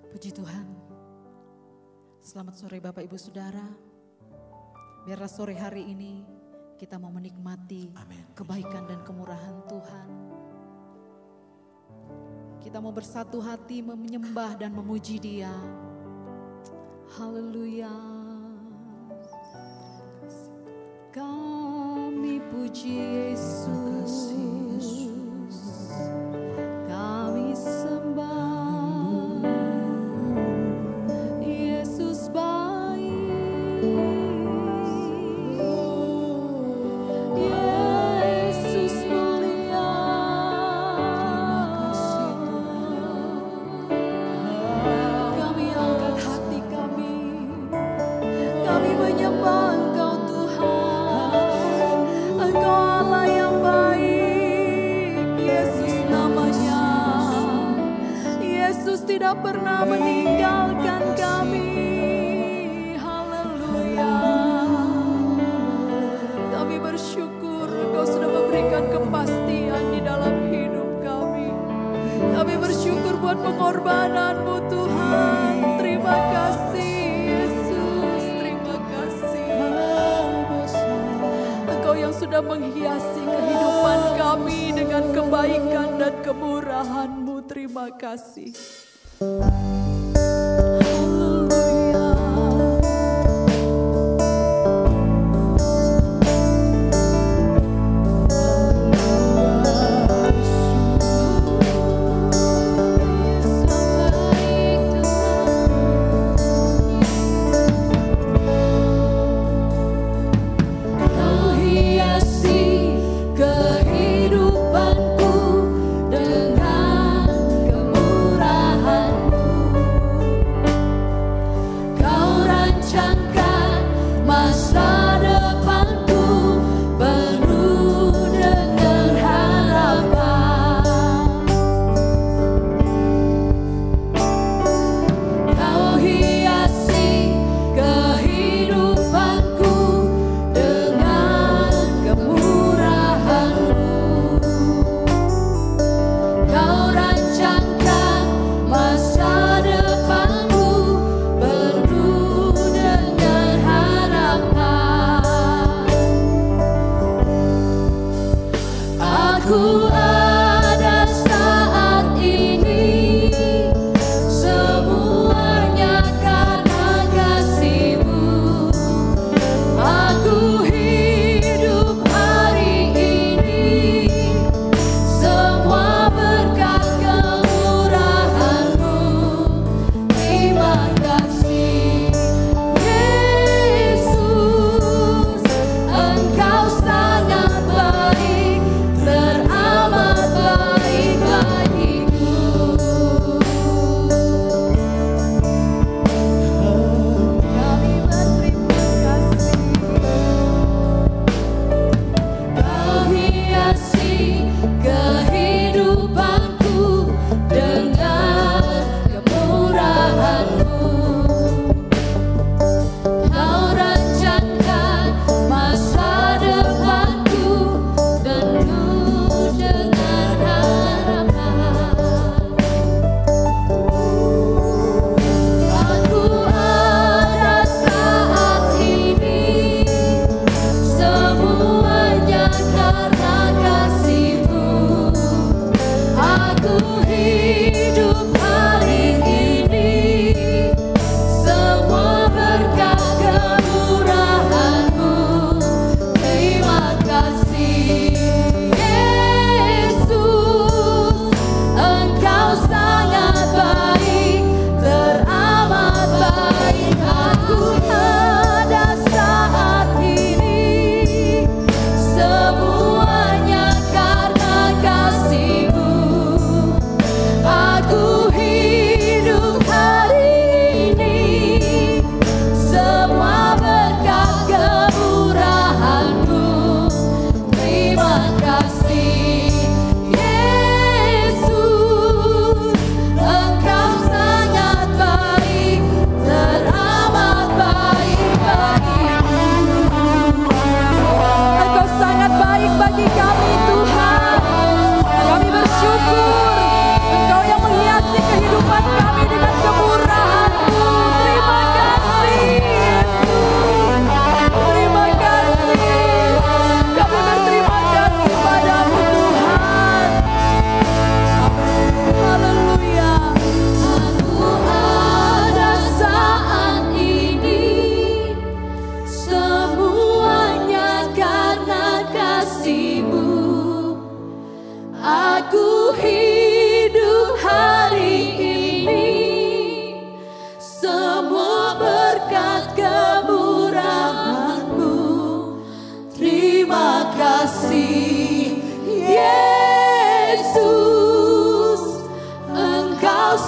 Puji Tuhan. Selamat sore Bapak Ibu Saudara. Biarlah sore hari ini kita mau menikmati kebaikan dan kemurahan Tuhan. Kita mau bersatu hati menyembah dan memuji Dia. Haleluya. Kami puji Yesus. Kami sembah. Yesus baik. Yesus mulia. Kami angkat hati kami. Kami menyembah Engkau Tuhan. Engkau Allah yang baik. Yesus namanya. Yesus tidak pernah meninggalkan kami. Haleluya. Kami bersyukur Engkau sudah memberikan kepastian di dalam hidup kami. Kami bersyukur buat pengorbanan-Mu Tuhan. Terima kasih Yesus. Terima kasih. Engkau yang sudah menghiasi kehidupan kami dengan kebaikan dan kemurahan-Mu. Terima kasih. Haleluya. Kau hiasi kehidupanku dengan kemurahan-Mu.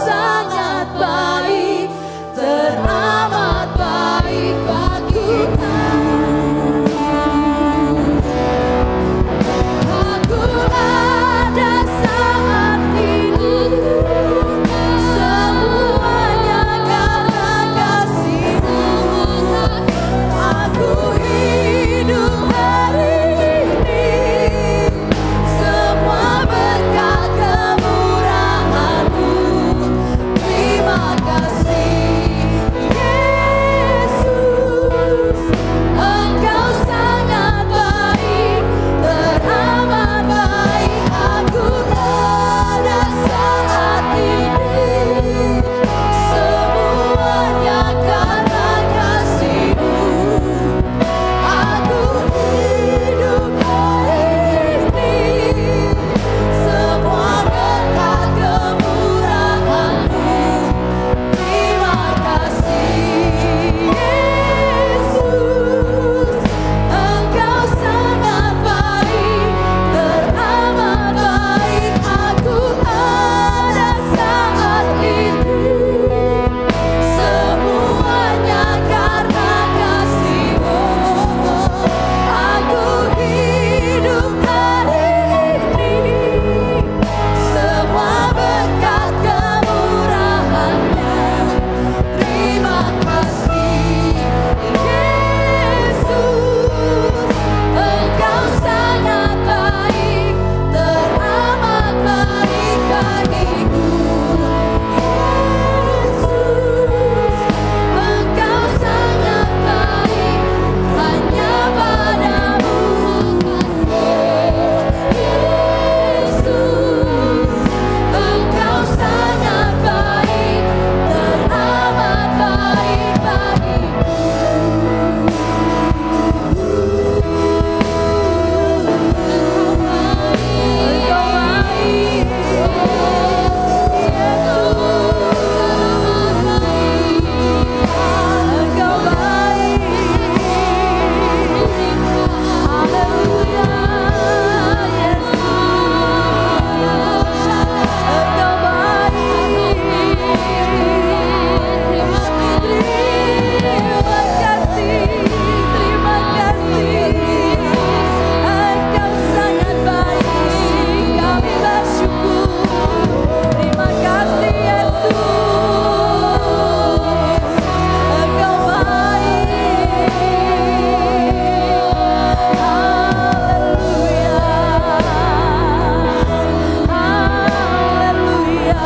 sangat baik, teramat baik bagiku. Aku ada saat ini, semuanya karena kasih-Mu. Aku hidup hari ini, semua berkat kemurahan-Mu. Terima kasih Yesus, Engkau sangat baik, teramat baik. Aku ada saat ini, semuanya karena kasih-Mu. Aku hidup hari ini, semua berkat kemurahan-Mu. Terima kasih Yesus, Engkau sangat baik, teramat baik. Aku ada saat ini, semuanya karena kasih-Mu. Aku hidup hari ini, semua berkat kemurahan-Nya. Terima kasih Yesus, Engkau sangat baik, teramat baik bagiku. Yesus, Engkau sangat baik, hanya padamu kasih. Yesus, Engkau sangat baik, teramat baik bagiku. Engkau baik, Engkau baik. Haleluya, Yesus, Engkau baik. Terima kasih, terima kasih. Engkau sangat baik, kami bersyukur. Terima kasih Yesus, Engkau baik. Haleluya, haleluya.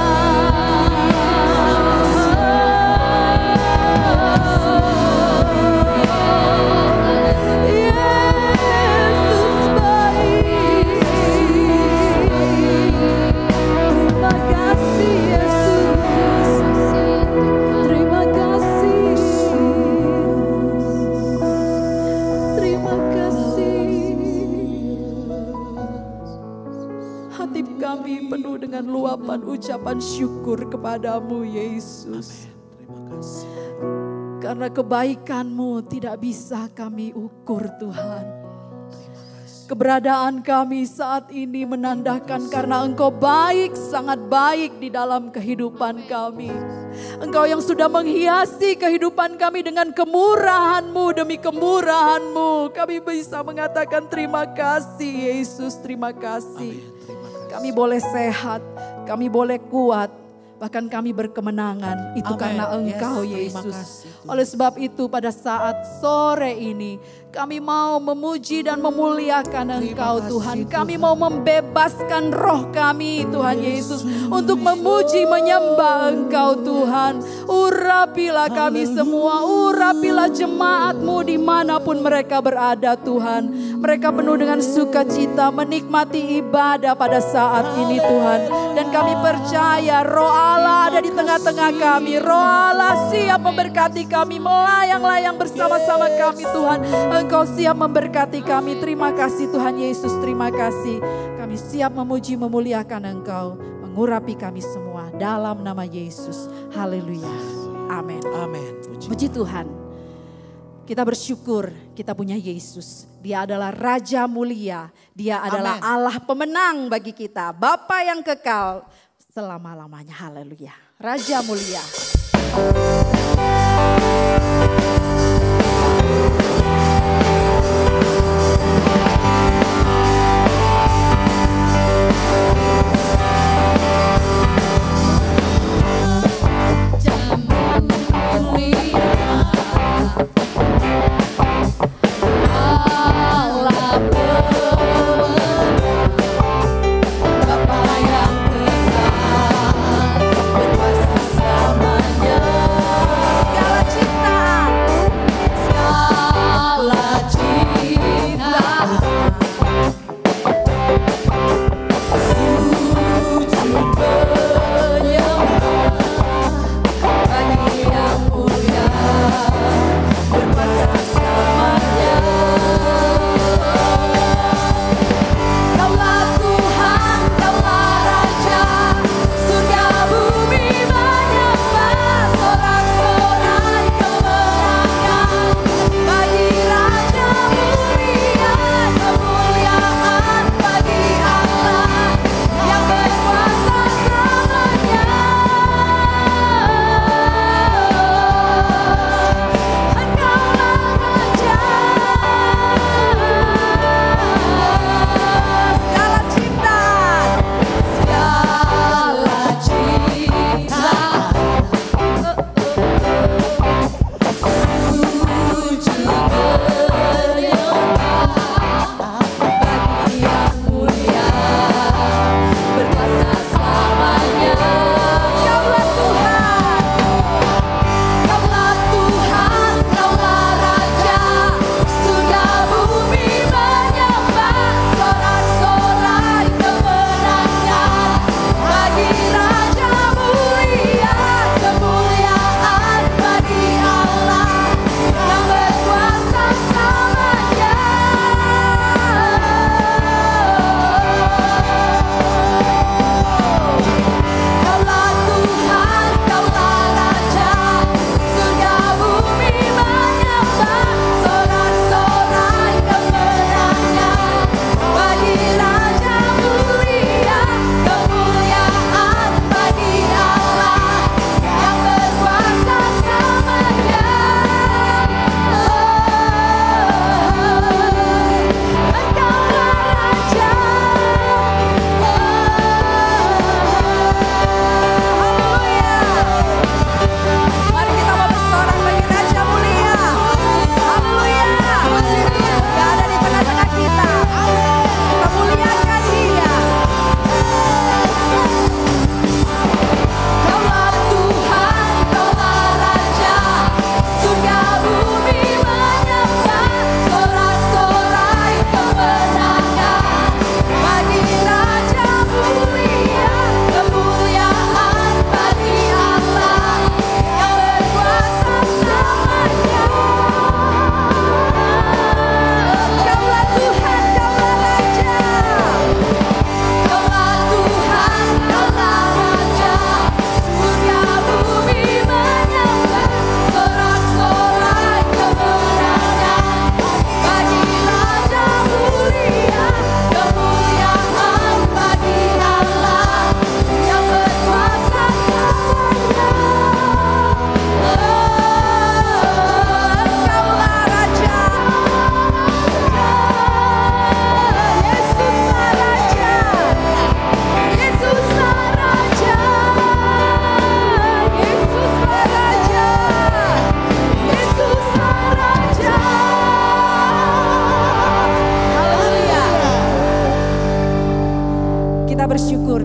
Yesus baik. Terima kasih Yesus, terima kasih, terima kasih. Hati kami penuh dengan luapan ucapan syukur kepadamu Yesus. Terima kasih. Karena kebaikan-Mu tidak bisa kami ukur Tuhan. Keberadaan kami saat ini menandakan karena Engkau baik, sangat baik di dalam kehidupan kami. Engkau yang sudah menghiasi kehidupan kami dengan kemurahan-Mu demi kemurahan-Mu. Kami bisa mengatakan terima kasih Yesus, terima kasih. Kami boleh sehat, kami boleh kuat, bahkan kami berkemenangan. Itu karena Engkau Yesus. Oleh sebab itu pada saat sore ini kami mau memuji dan memuliakan Engkau Tuhan. Kami mau membebaskan roh kami Tuhan Yesus untuk memuji menyembah Engkau Tuhan. Urapilah kami semua, urapilah jemaat-Mu dimanapun mereka berada Tuhan. Mereka penuh dengan sukacita menikmati ibadah pada saat ini Tuhan. Dan kami percaya Roh Allah ada di tengah-tengah kami. Roh Allah siap memberkati kami, melayang-layang bersama-sama kami Tuhan. Engkau siap memberkati kami. Terima kasih Tuhan Yesus, terima kasih. Kami siap memuji memuliakan Engkau, mengurapi kami semua dalam nama Yesus. Haleluya. Amin. Amin. Puji Tuhan. Kita bersyukur kita punya Yesus. Dia adalah Raja mulia. Dia adalah Allah pemenang bagi kita. Bapa yang kekal selama-lamanya. Haleluya. Raja mulia.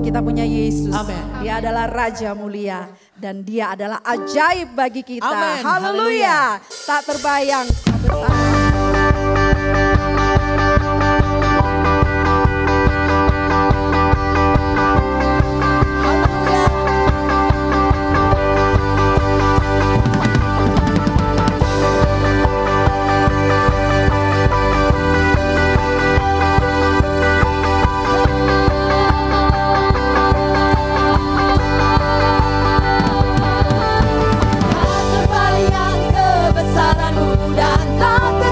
Kita punya Yesus. Amen. Dia adalah Raja mulia dan dia adalah ajaib bagi kita. Amen. Haleluya. Tak terbayang besar. Kebesaran-Mu dan tak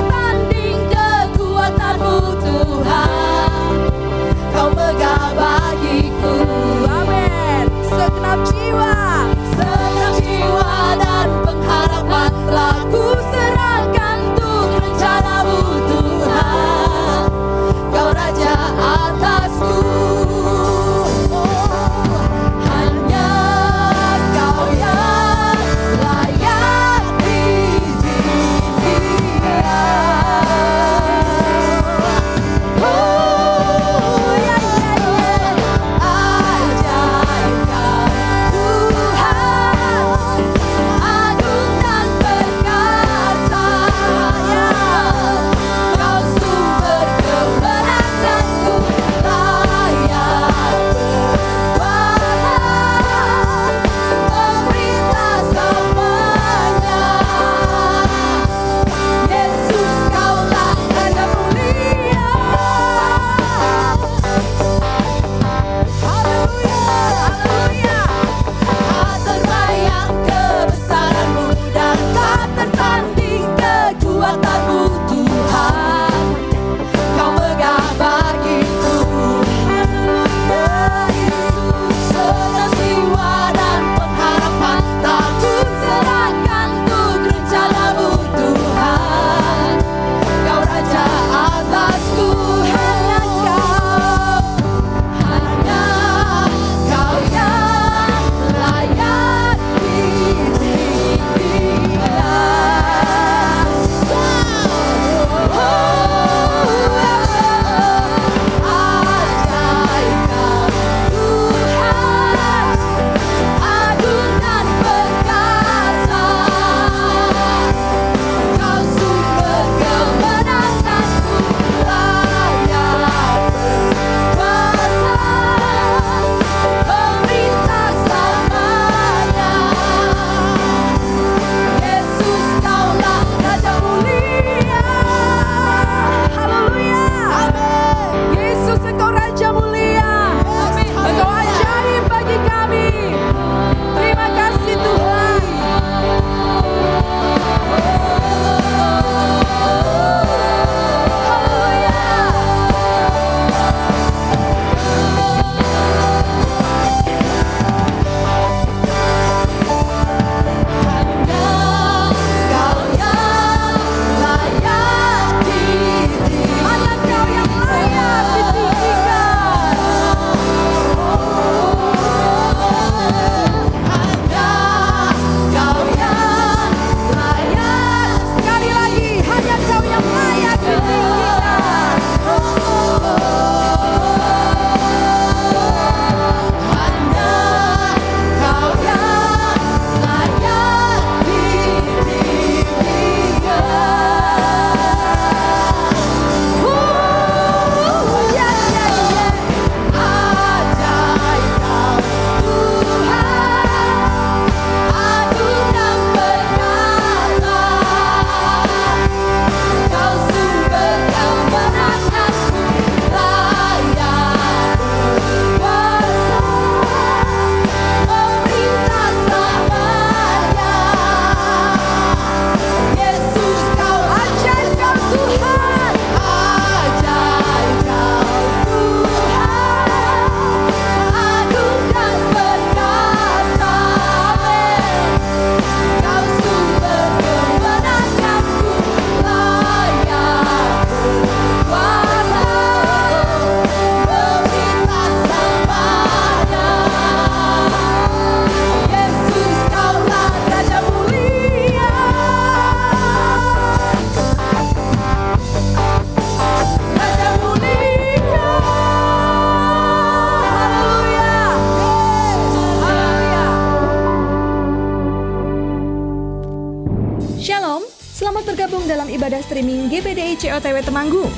Shalom, selamat bergabung dalam ibadah streaming GPDI COTW Temanggung.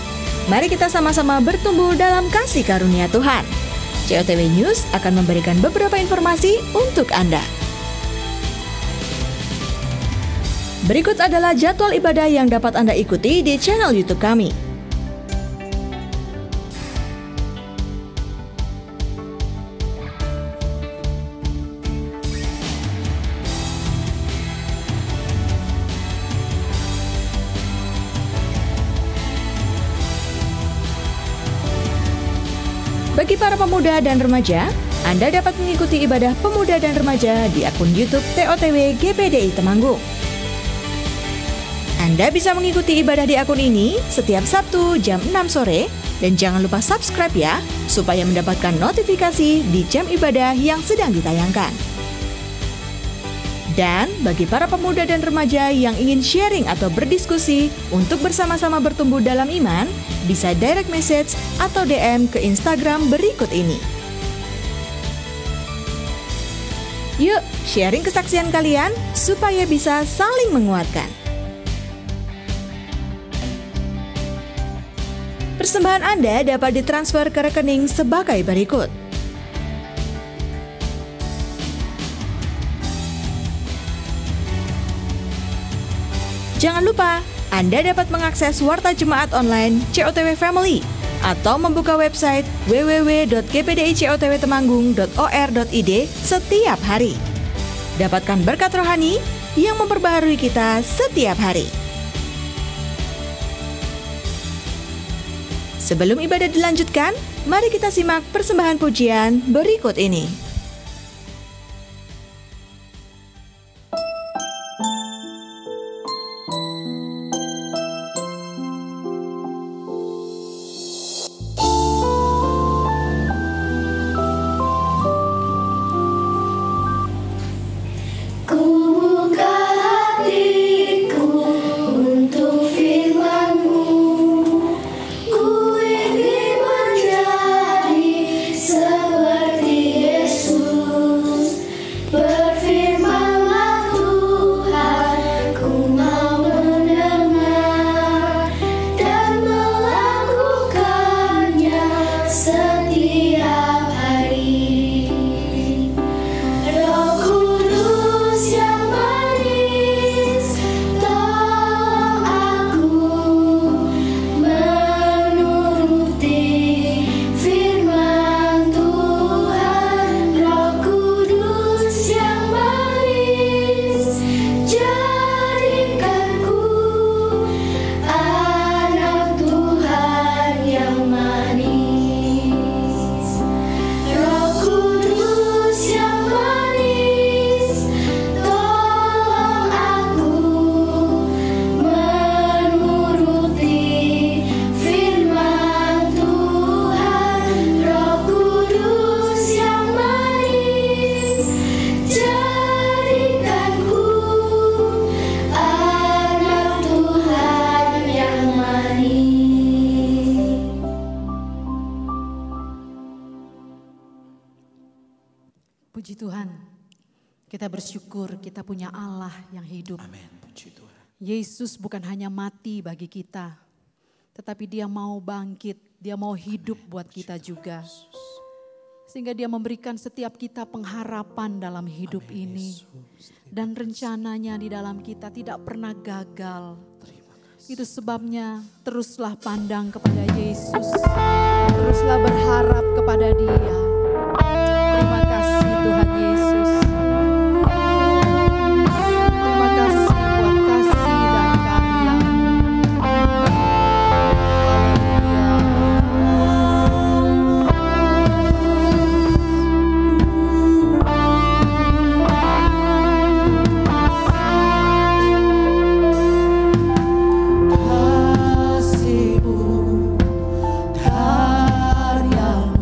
Mari kita sama-sama bertumbuh dalam kasih karunia Tuhan. COTW News akan memberikan beberapa informasi untuk Anda. Berikut adalah jadwal ibadah yang dapat Anda ikuti di channel YouTube kami. Bagi para pemuda dan remaja, Anda dapat mengikuti ibadah pemuda dan remaja di akun YouTube TOTW GPDI Temanggung. Anda bisa mengikuti ibadah di akun ini setiap Sabtu jam 6 sore dan jangan lupa subscribe ya, supaya mendapatkan notifikasi di jam ibadah yang sedang ditayangkan. Dan bagi para pemuda dan remaja yang ingin sharing atau berdiskusi untuk bersama-sama bertumbuh dalam iman, bisa direct message atau DM ke Instagram berikut ini. Yuk, sharing kesaksian kalian supaya bisa saling menguatkan. Persembahan Anda dapat ditransfer ke rekening sebagai berikut. Jangan lupa, Anda dapat mengakses Warta Jemaat Online COTW Family atau membuka website www.gpdicotwtemanggung.or.id setiap hari. Dapatkan berkat rohani yang memperbaharui kita setiap hari. Sebelum ibadah dilanjutkan, mari kita simak persembahan pujian berikut ini. Puji Tuhan, kita bersyukur kita punya Allah yang hidup. Amin, puji Tuhan. Yesus bukan hanya mati bagi kita, tetapi dia mau bangkit, dia mau hidup buat kita juga. Sehingga dia memberikan setiap kita pengharapan dalam hidup ini. Dan rencananya di dalam kita tidak pernah gagal. Itu sebabnya teruslah pandang kepada Yesus, teruslah berharap kepada Dia. Terima kasih Tuhan Yesus. Terima kasih buat kasih dan karya-Mu. Kasih-Mu, karya-Mu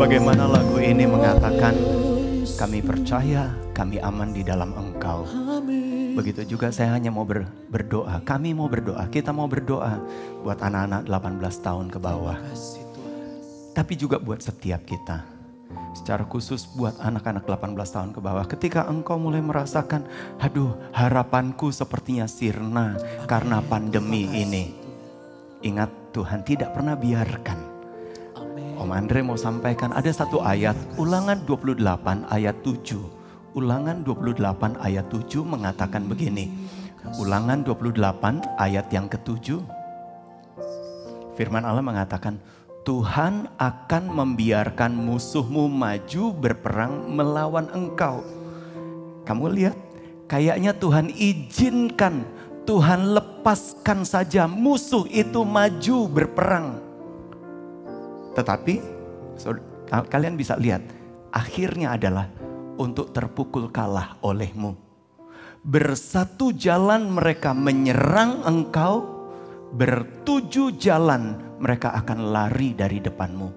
Sebagaimana lagu ini mengatakan, kami percaya, kami aman di dalam Engkau. Begitu juga saya hanya mau berdoa. Kami mau berdoa, kita mau berdoa buat anak-anak 18 tahun ke bawah. Tapi juga buat setiap kita. Secara khusus buat anak-anak 18 tahun ke bawah. Ketika engkau mulai merasakan, aduh harapanku sepertinya sirna karena pandemi ini. Ingat, Tuhan tidak pernah biarkan. Om Andre mau sampaikan ada satu ayat, Ulangan 28 ayat 7. Ulangan 28 ayat 7 mengatakan begini. Ulangan 28 ayat yang ke-7. Firman Allah mengatakan, Tuhan akan membiarkan musuhmu maju berperang melawan engkau. Kamu lihat, kayaknya Tuhan izinkan, Tuhan lepaskan saja musuh itu maju berperang. Tetapi kalian bisa lihat, akhirnya adalah untuk terpukul kalah olehmu. Bersatu jalan mereka menyerang engkau, bertujuh jalan mereka akan lari dari depanmu.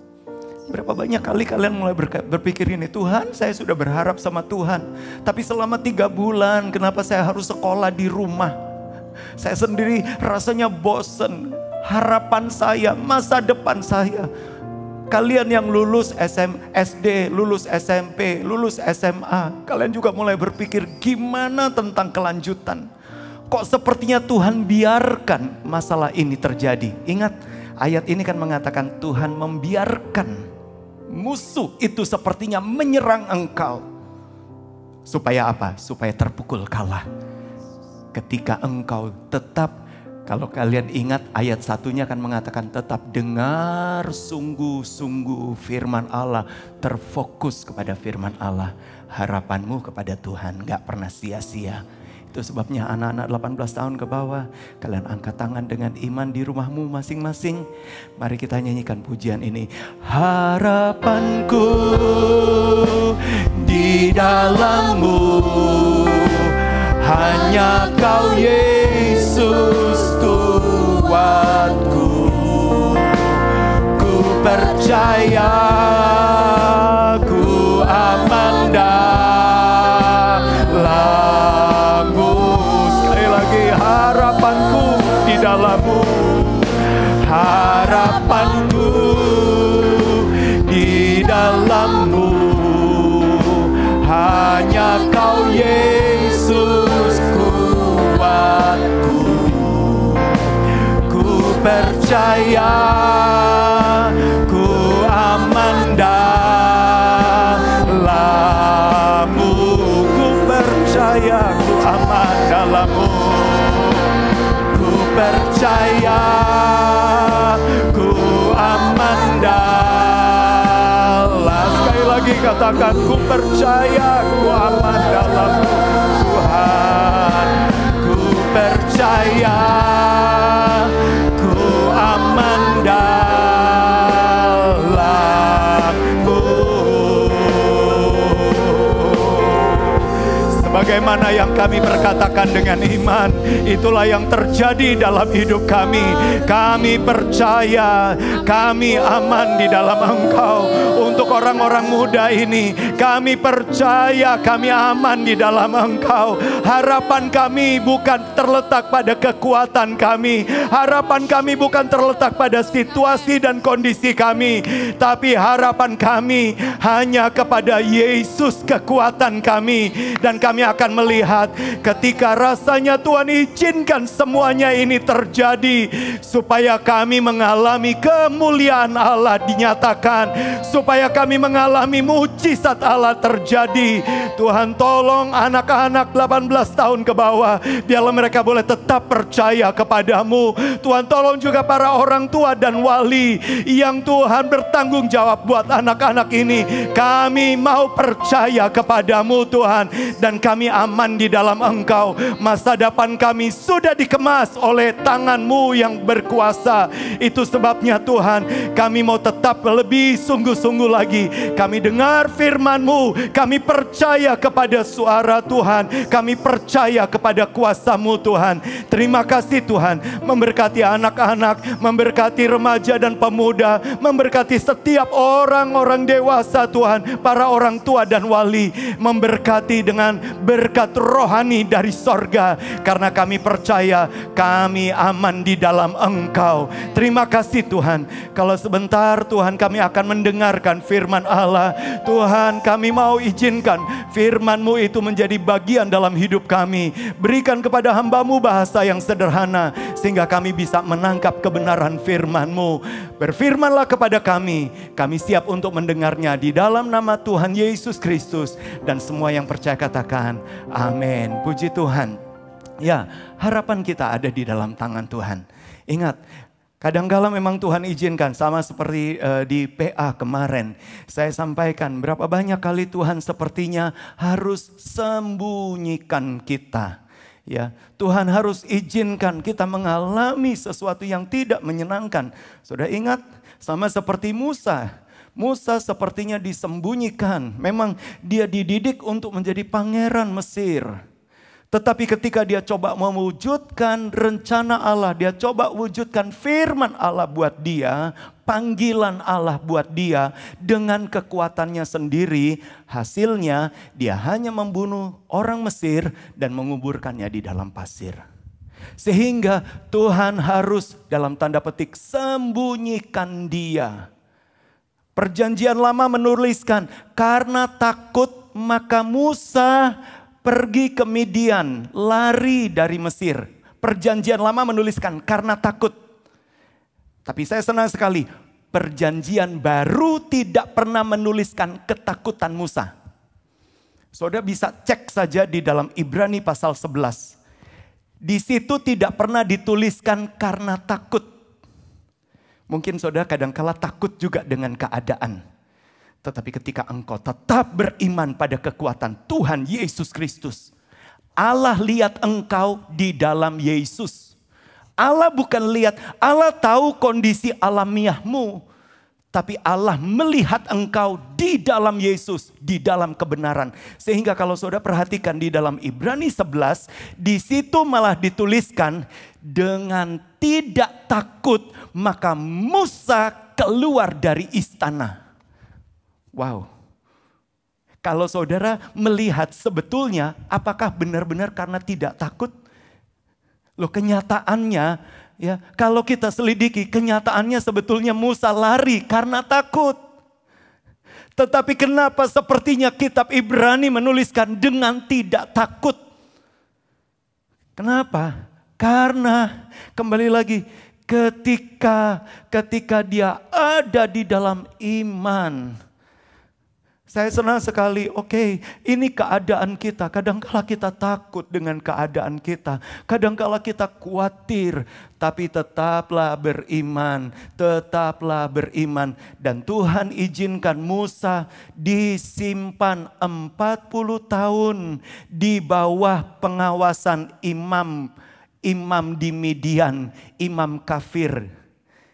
Berapa banyak kali kalian mulai berpikir ini, Tuhan saya sudah berharap sama Tuhan. Tapi selama 3 bulan kenapa saya harus sekolah di rumah? Saya sendiri rasanya bosen. Harapan saya, masa depan saya. Kalian yang lulus SD, lulus SMP, lulus SMA. Kalian juga mulai berpikir gimana tentang kelanjutan. Kok sepertinya Tuhan biarkan masalah ini terjadi. Ingat, ayat ini kan mengatakan Tuhan membiarkan musuh itu sepertinya menyerang engkau. Supaya apa? Supaya terpukul kalah. Ketika engkau tetap, kalau kalian ingat ayat 1-nya kan mengatakan tetap dengar sungguh-sungguh firman Allah. Terfokus kepada firman Allah. Harapanmu kepada Tuhan gak pernah sia-sia. Itu sebabnya anak-anak 18 tahun ke bawah, kalian angkat tangan dengan iman di rumahmu masing-masing. Mari kita nyanyikan pujian ini. Harapanku di dalam-Mu, hanya Kau Yesus kuatku. Ku percaya, ku aman dalam-Mu. Sekali lagi, harapanku di dalam-Mu. Harapanku di dalam-Mu, hanya Kau Yesus kuatku. Ku percaya, ku aman dalam-Mu. Ku percaya, ku aman dalam-Mu. Ku percaya, ku aman dalam. Sekali lagi katakan, ku percaya, ku aman dalam-Mu Tuhan. Ku percaya, ku aman dalam-Mu. Sebagaimana yang kami berkatakan dengan iman, itulah yang terjadi dalam hidup kami. Kami percaya, kami aman di dalam Engkau. Untuk orang-orang muda ini, kami percaya kami aman di dalam Engkau. Harapan kami bukan terletak pada kekuatan kami. Harapan kami bukan terletak pada situasi dan kondisi kami. Tapi harapan kami hanya kepada Yesus kekuatan kami. Dan kami akan melihat ketika rasanya Tuhan izinkan semuanya ini terjadi, supaya kami mengalami kemuliaan Allah dinyatakan, supaya kami mengalami mujizat Allah terjadi. Tuhan tolong anak-anak 18 tahun ke bawah, biarlah mereka boleh tetap percaya kepadamu. Tuhan tolong juga para orang tua dan wali yang Tuhan bertanggung jawab buat anak-anak ini. Kami mau percaya kepadamu Tuhan, dan kami aman di dalam Engkau. Masa depan kami sudah dikemas oleh tangan-Mu yang berkuasa. Itu sebabnya Tuhan, kami mau tetap lebih sungguh-sungguh lagi. Kami dengar firman-Mu, kami percaya kepada suara Tuhan, kami percaya kepada kuasa-Mu Tuhan. Terima kasih Tuhan, memberkati anak-anak, memberkati remaja dan pemuda, memberkati setiap orang-orang dewasa Tuhan, para orang tua dan wali, memberkati dengan berkat rohani dari sorga. Karena kami percaya kami aman di dalam Engkau. Terima kasih Tuhan. Kalau sebentar Tuhan kami akan mendengarkan firman Allah. Tuhan, kami mau izinkan firman-Mu itu menjadi bagian dalam hidup kami. Berikan kepada hamba-Mu bahasa yang sederhana, sehingga kami bisa menangkap kebenaran firman-Mu. Berfirmanlah kepada kami siap untuk mendengarnya di dalam nama Tuhan Yesus Kristus. Dan semua yang percaya katakan amin. Puji Tuhan. Ya, harapan kita ada di dalam tangan Tuhan. Ingat, kadang-kala memang Tuhan izinkan, sama seperti di PA kemarin. Saya sampaikan berapa banyak kali Tuhan sepertinya harus sembunyikan kita. Ya, Tuhan harus izinkan kita mengalami sesuatu yang tidak menyenangkan. Sudah ingat, sama seperti Musa. Musa sepertinya disembunyikan. Memang dia dididik untuk menjadi pangeran Mesir. Tetapi ketika dia coba mewujudkan rencana Allah, dia coba wujudkan firman Allah buat dia, panggilan Allah buat dia dengan kekuatannya sendiri, hasilnya dia hanya membunuh orang Mesir dan menguburkannya di dalam pasir. Sehingga Tuhan harus dalam tanda petik sembunyikan dia. Perjanjian Lama menuliskan, karena takut maka Musa pergi ke Midian, lari dari Mesir. Perjanjian Lama menuliskan karena takut. Tapi saya senang sekali, Perjanjian Baru tidak pernah menuliskan ketakutan Musa. Saudara bisa cek saja di dalam Ibrani pasal 11. Di situ tidak pernah dituliskan karena takut. Mungkin saudara kadang-kala takut juga dengan keadaan. Tetapi ketika engkau tetap beriman pada kekuatan Tuhan Yesus Kristus, Allah lihat engkau di dalam Yesus. Allah bukan lihat, Allah tahu kondisi alamiahmu. Tapi Allah melihat engkau di dalam Yesus, di dalam kebenaran. Sehingga kalau saudara perhatikan di dalam Ibrani 11, di situ malah dituliskan, dengan tidak takut maka Musa keluar dari istana. Wow, kalau saudara melihat sebetulnya apakah benar-benar karena tidak takut? Loh, kenyataannya ya, kalau kita selidiki kenyataannya sebetulnya Musa lari karena takut. Tetapi kenapa sepertinya kitab Ibrani menuliskan dengan tidak takut? Kenapa? Karena kembali lagi ketika dia ada di dalam iman. Saya senang sekali, oke, ini keadaan kita. Kadangkala kita takut dengan keadaan kita. Kadangkala kita khawatir, tapi tetaplah beriman. Tetaplah beriman. Dan Tuhan izinkan Musa disimpan 40 tahun di bawah pengawasan imam di Midian, imam kafir.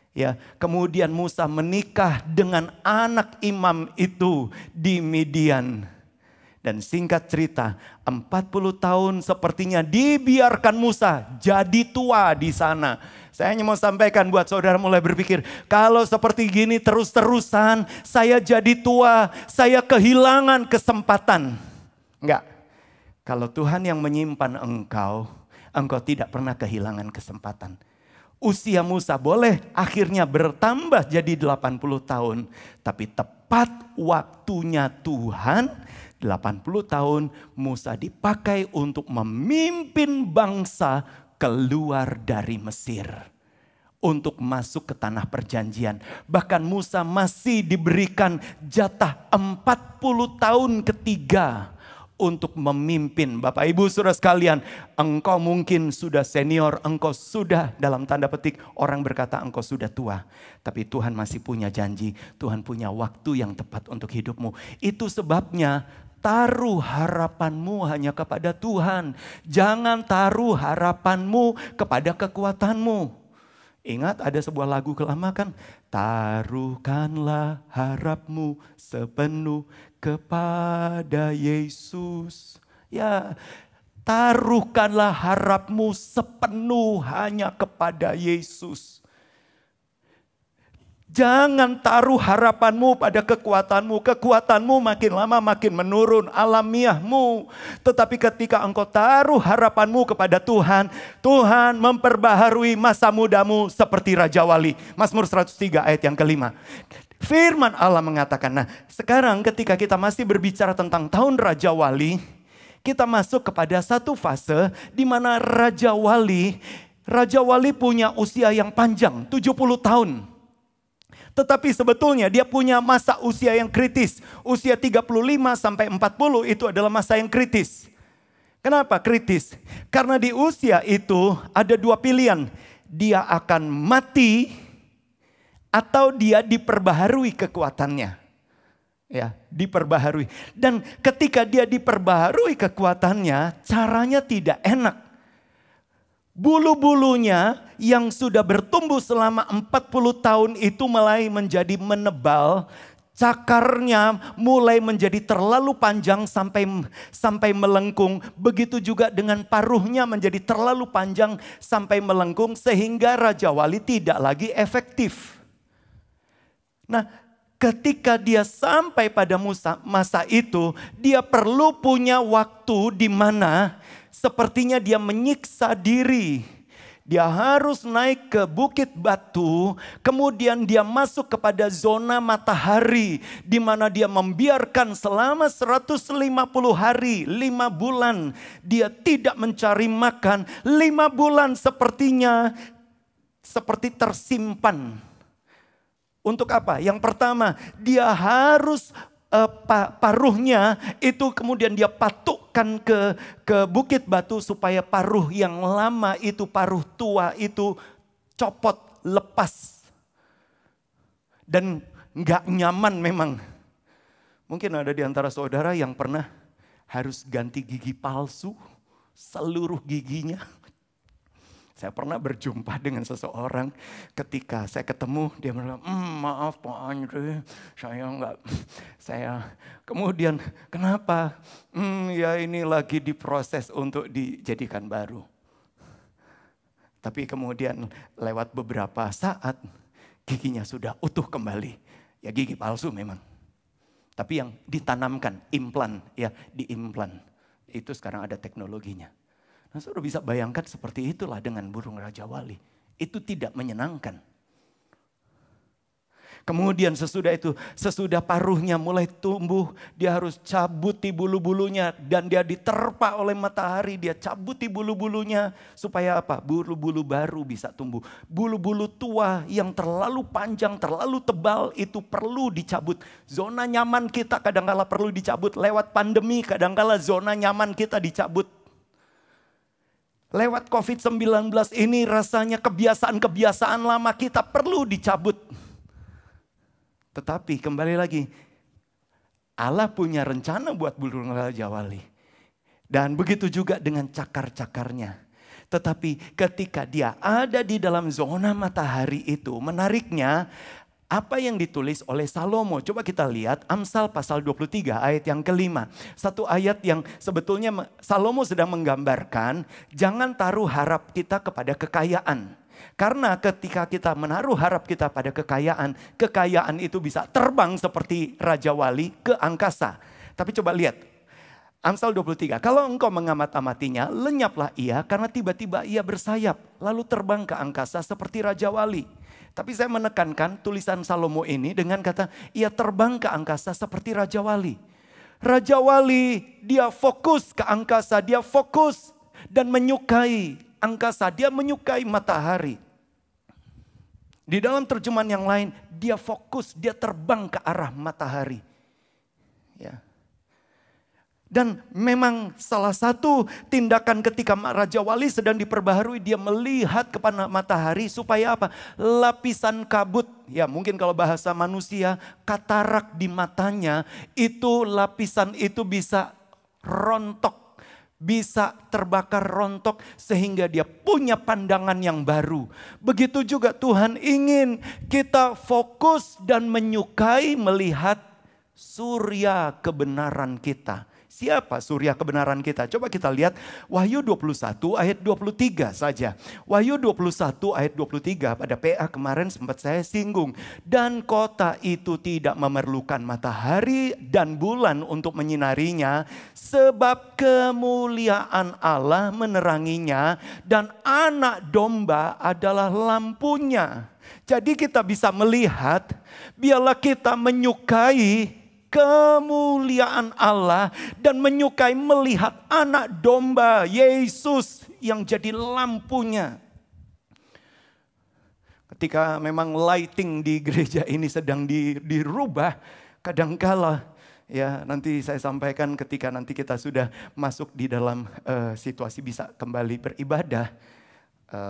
Ya, kemudian Musa menikah dengan anak imam itu di Midian. Dan singkat cerita, 40 tahun sepertinya dibiarkan Musa jadi tua di sana. Saya hanya mau sampaikan buat saudara mulai berpikir, kalau seperti gini terus-terusan saya jadi tua, saya kehilangan kesempatan. Enggak, kalau Tuhan yang menyimpan engkau tidak pernah kehilangan kesempatan. Usia Musa boleh akhirnya bertambah jadi 80 tahun. Tapi tepat waktunya Tuhan, 80 tahun Musa dipakai untuk memimpin bangsa keluar dari Mesir. Untuk masuk ke tanah perjanjian. Bahkan Musa masih diberikan jatah 40 tahun ketiga. Untuk memimpin. Bapak Ibu Saudara sekalian, engkau mungkin sudah senior, engkau sudah dalam tanda petik orang berkata engkau sudah tua. Tapi Tuhan masih punya janji, Tuhan punya waktu yang tepat untuk hidupmu. Itu sebabnya taruh harapanmu hanya kepada Tuhan. Jangan taruh harapanmu kepada kekuatanmu. Ingat ada sebuah lagu lama kan? Taruhkanlah harapmu sepenuh kepada Yesus. Ya, taruhkanlah harapmu sepenuh hanya kepada Yesus. Jangan taruh harapanmu pada kekuatanmu. Kekuatanmu makin lama makin menurun, alamiahmu. Tetapi ketika engkau taruh harapanmu kepada Tuhan, Tuhan memperbaharui masa mudamu seperti Raja Wali. Mazmur 103 ayat yang kelima. Firman Allah mengatakan, nah sekarang ketika kita masih berbicara tentang tahun Raja Wali, kita masuk kepada satu fase di mana Raja Wali punya usia yang panjang, 70 tahun. Tetapi sebetulnya dia punya masa usia yang kritis. Usia 35 sampai 40 itu adalah masa yang kritis. Kenapa kritis? Karena di usia itu ada dua pilihan. Dia akan mati atau dia diperbaharui kekuatannya. Ya, diperbaharui. Dan ketika dia diperbaharui kekuatannya, caranya tidak enak. Bulu-bulunya yang sudah bertumbuh selama 40 tahun itu mulai menjadi menebal. Cakarnya mulai menjadi terlalu panjang sampai melengkung. Begitu juga dengan paruhnya menjadi terlalu panjang sampai melengkung. Sehingga Raja Wali tidak lagi efektif. Nah, ketika dia sampai pada masa itu, dia perlu punya waktu di mana sepertinya dia menyiksa diri. Dia harus naik ke Bukit Batu, kemudian dia masuk kepada zona matahari, di mana dia membiarkan selama 150 hari, 5 bulan. Dia tidak mencari makan, 5 bulan sepertinya seperti tersimpan. Untuk apa? Yang pertama, dia harus paruhnya itu kemudian dia patukkan ke Bukit Batu supaya paruh yang lama itu, paruh tua itu copot, lepas. Dan gak nyaman memang. Mungkin ada di antara saudara yang pernah harus ganti gigi palsu, seluruh giginya. Saya pernah berjumpa dengan seseorang, ketika saya ketemu dia bilang, maaf Pak Andre, kemudian kenapa? Ya ini lagi diproses untuk dijadikan baru. Tapi kemudian lewat beberapa saat giginya sudah utuh kembali. Ya gigi palsu memang. Tapi yang ditanamkan, implan, ya diimplan. Itu sekarang ada teknologinya. Nah, saudara bisa bayangkan seperti itulah dengan burung Raja Wali. Itu tidak menyenangkan. Kemudian sesudah paruhnya mulai tumbuh, dia harus cabuti bulu-bulunya dan dia diterpa oleh matahari, dia cabuti bulu-bulunya supaya apa? Bulu-bulu baru bisa tumbuh. Bulu-bulu tua yang terlalu panjang, terlalu tebal itu perlu dicabut. Zona nyaman kita kadang-kala perlu dicabut. Lewat pandemi kadang-kala zona nyaman kita dicabut. Lewat COVID-19 ini rasanya kebiasaan-kebiasaan lama kita perlu dicabut. Tetapi kembali lagi, Allah punya rencana buat burung Raja Wali. Dan begitu juga dengan cakar-cakarnya. Tetapi ketika dia ada di dalam zona matahari itu, menariknya apa yang ditulis oleh Salomo. Coba kita lihat Amsal pasal 23 ayat yang kelima. Satu ayat yang sebetulnya Salomo sedang menggambarkan, jangan taruh harap kita kepada kekayaan. Karena ketika kita menaruh harap kita pada kekayaan, kekayaan itu bisa terbang seperti Raja Wali ke angkasa. Tapi coba lihat, Amsal 23, kalau engkau mengamat-amatinya, lenyaplah ia karena tiba-tiba ia bersayap, lalu terbang ke angkasa seperti Raja Wali. Tapi saya menekankan tulisan Salomo ini dengan kata, ia terbang ke angkasa seperti Raja Wali. Raja Wali, dia fokus ke angkasa, dia fokus dan menyukai angkasa, dia menyukai matahari. Di dalam terjemahan yang lain, dia fokus, dia terbang ke arah matahari. Ya. Dan memang salah satu tindakan ketika Raja Wali sedang diperbaharui, dia melihat kepada matahari supaya apa? Lapisan kabut, ya mungkin kalau bahasa manusia, katarak di matanya, itu lapisan itu bisa rontok, bisa terbakar rontok sehingga dia punya pandangan yang baru. Begitu juga Tuhan ingin kita fokus dan menyukai melihat surya kebenaran kita. Siapa surya kebenaran kita? Coba kita lihat Wahyu 21 ayat 23 saja. Wahyu 21 ayat 23 pada PA kemarin sempat saya singgung. Dan kota itu tidak memerlukan matahari dan bulan untuk menyinarinya. Sebab kemuliaan Allah meneranginya dan anak domba adalah lampunya. Jadi kita bisa melihat, biarlah kita menyukai kemuliaan Allah dan menyukai melihat anak domba Yesus yang jadi lampunya. Ketika memang lighting di gereja ini sedang dirubah, kadangkala ya nanti saya sampaikan ketika nanti kita sudah masuk di dalam situasi bisa kembali beribadah.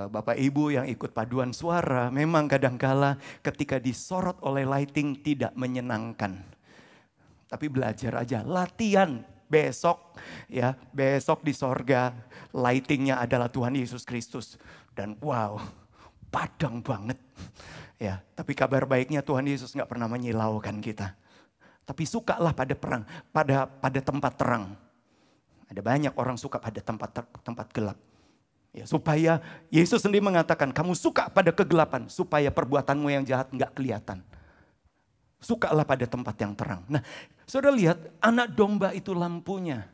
Bapak Ibu yang ikut paduan suara, memang kadangkala ketika disorot oleh lighting tidak menyenangkan. Tapi belajar aja, latihan besok ya, besok di sorga lightingnya adalah Tuhan Yesus Kristus. Dan wow, padang banget. Ya, tapi kabar baiknya Tuhan Yesus gak pernah menyilaukan kita. Tapi sukalah pada perang, pada tempat terang. Ada banyak orang suka pada tempat gelap. Ya, supaya Yesus sendiri mengatakan, kamu suka pada kegelapan supaya perbuatanmu yang jahat gak kelihatan. Sukalah pada tempat yang terang. Nah, saudara lihat anak domba itu lampunya.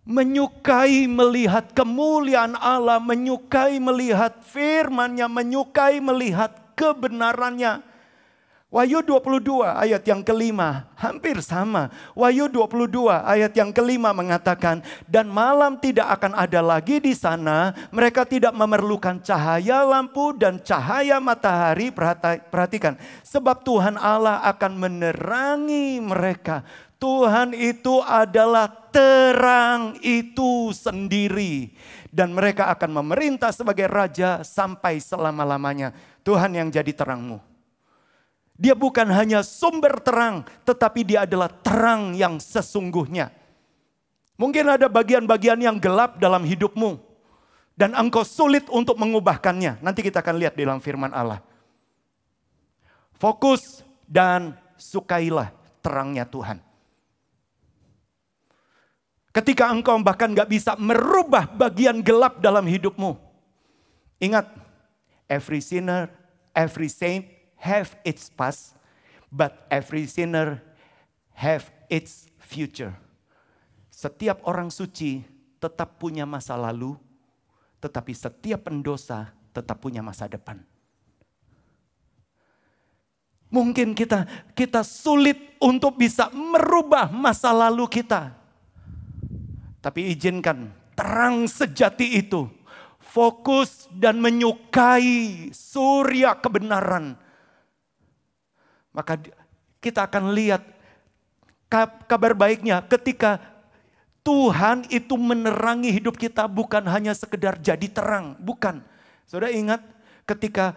Menyukai melihat kemuliaan Allah, menyukai melihat firman-Nya, menyukai melihat kebenarannya. Wahyu 22 ayat yang kelima, hampir sama. Wahyu 22 ayat yang kelima mengatakan, dan malam tidak akan ada lagi di sana. Mereka tidak memerlukan cahaya lampu dan cahaya matahari. Perhatikan, sebab Tuhan Allah akan menerangi mereka. Tuhan itu adalah terang itu sendiri. Dan mereka akan memerintah sebagai raja sampai selama-lamanya. Tuhan yang jadi terangmu. Dia bukan hanya sumber terang, tetapi dia adalah terang yang sesungguhnya. Mungkin ada bagian-bagian yang gelap dalam hidupmu. Dan engkau sulit untuk mengubahkannya. Nanti kita akan lihat dalam firman Allah. Fokus dan sukailah terangnya Tuhan. Ketika engkau bahkan gak bisa merubah bagian gelap dalam hidupmu. Ingat, every sinner, every saint, have its past, but every sinner have its future. Setiap orang suci tetap punya masa lalu, tetapi setiap pendosa tetap punya masa depan. Mungkin kita sulit untuk bisa merubah masa lalu kita. Tapi izinkan terang sejati itu fokus dan menyukai surya kebenaran. Maka kita akan lihat kabar baiknya ketika Tuhan itu menerangi hidup kita bukan hanya sekedar jadi terang. Bukan. Saudara ingat ketika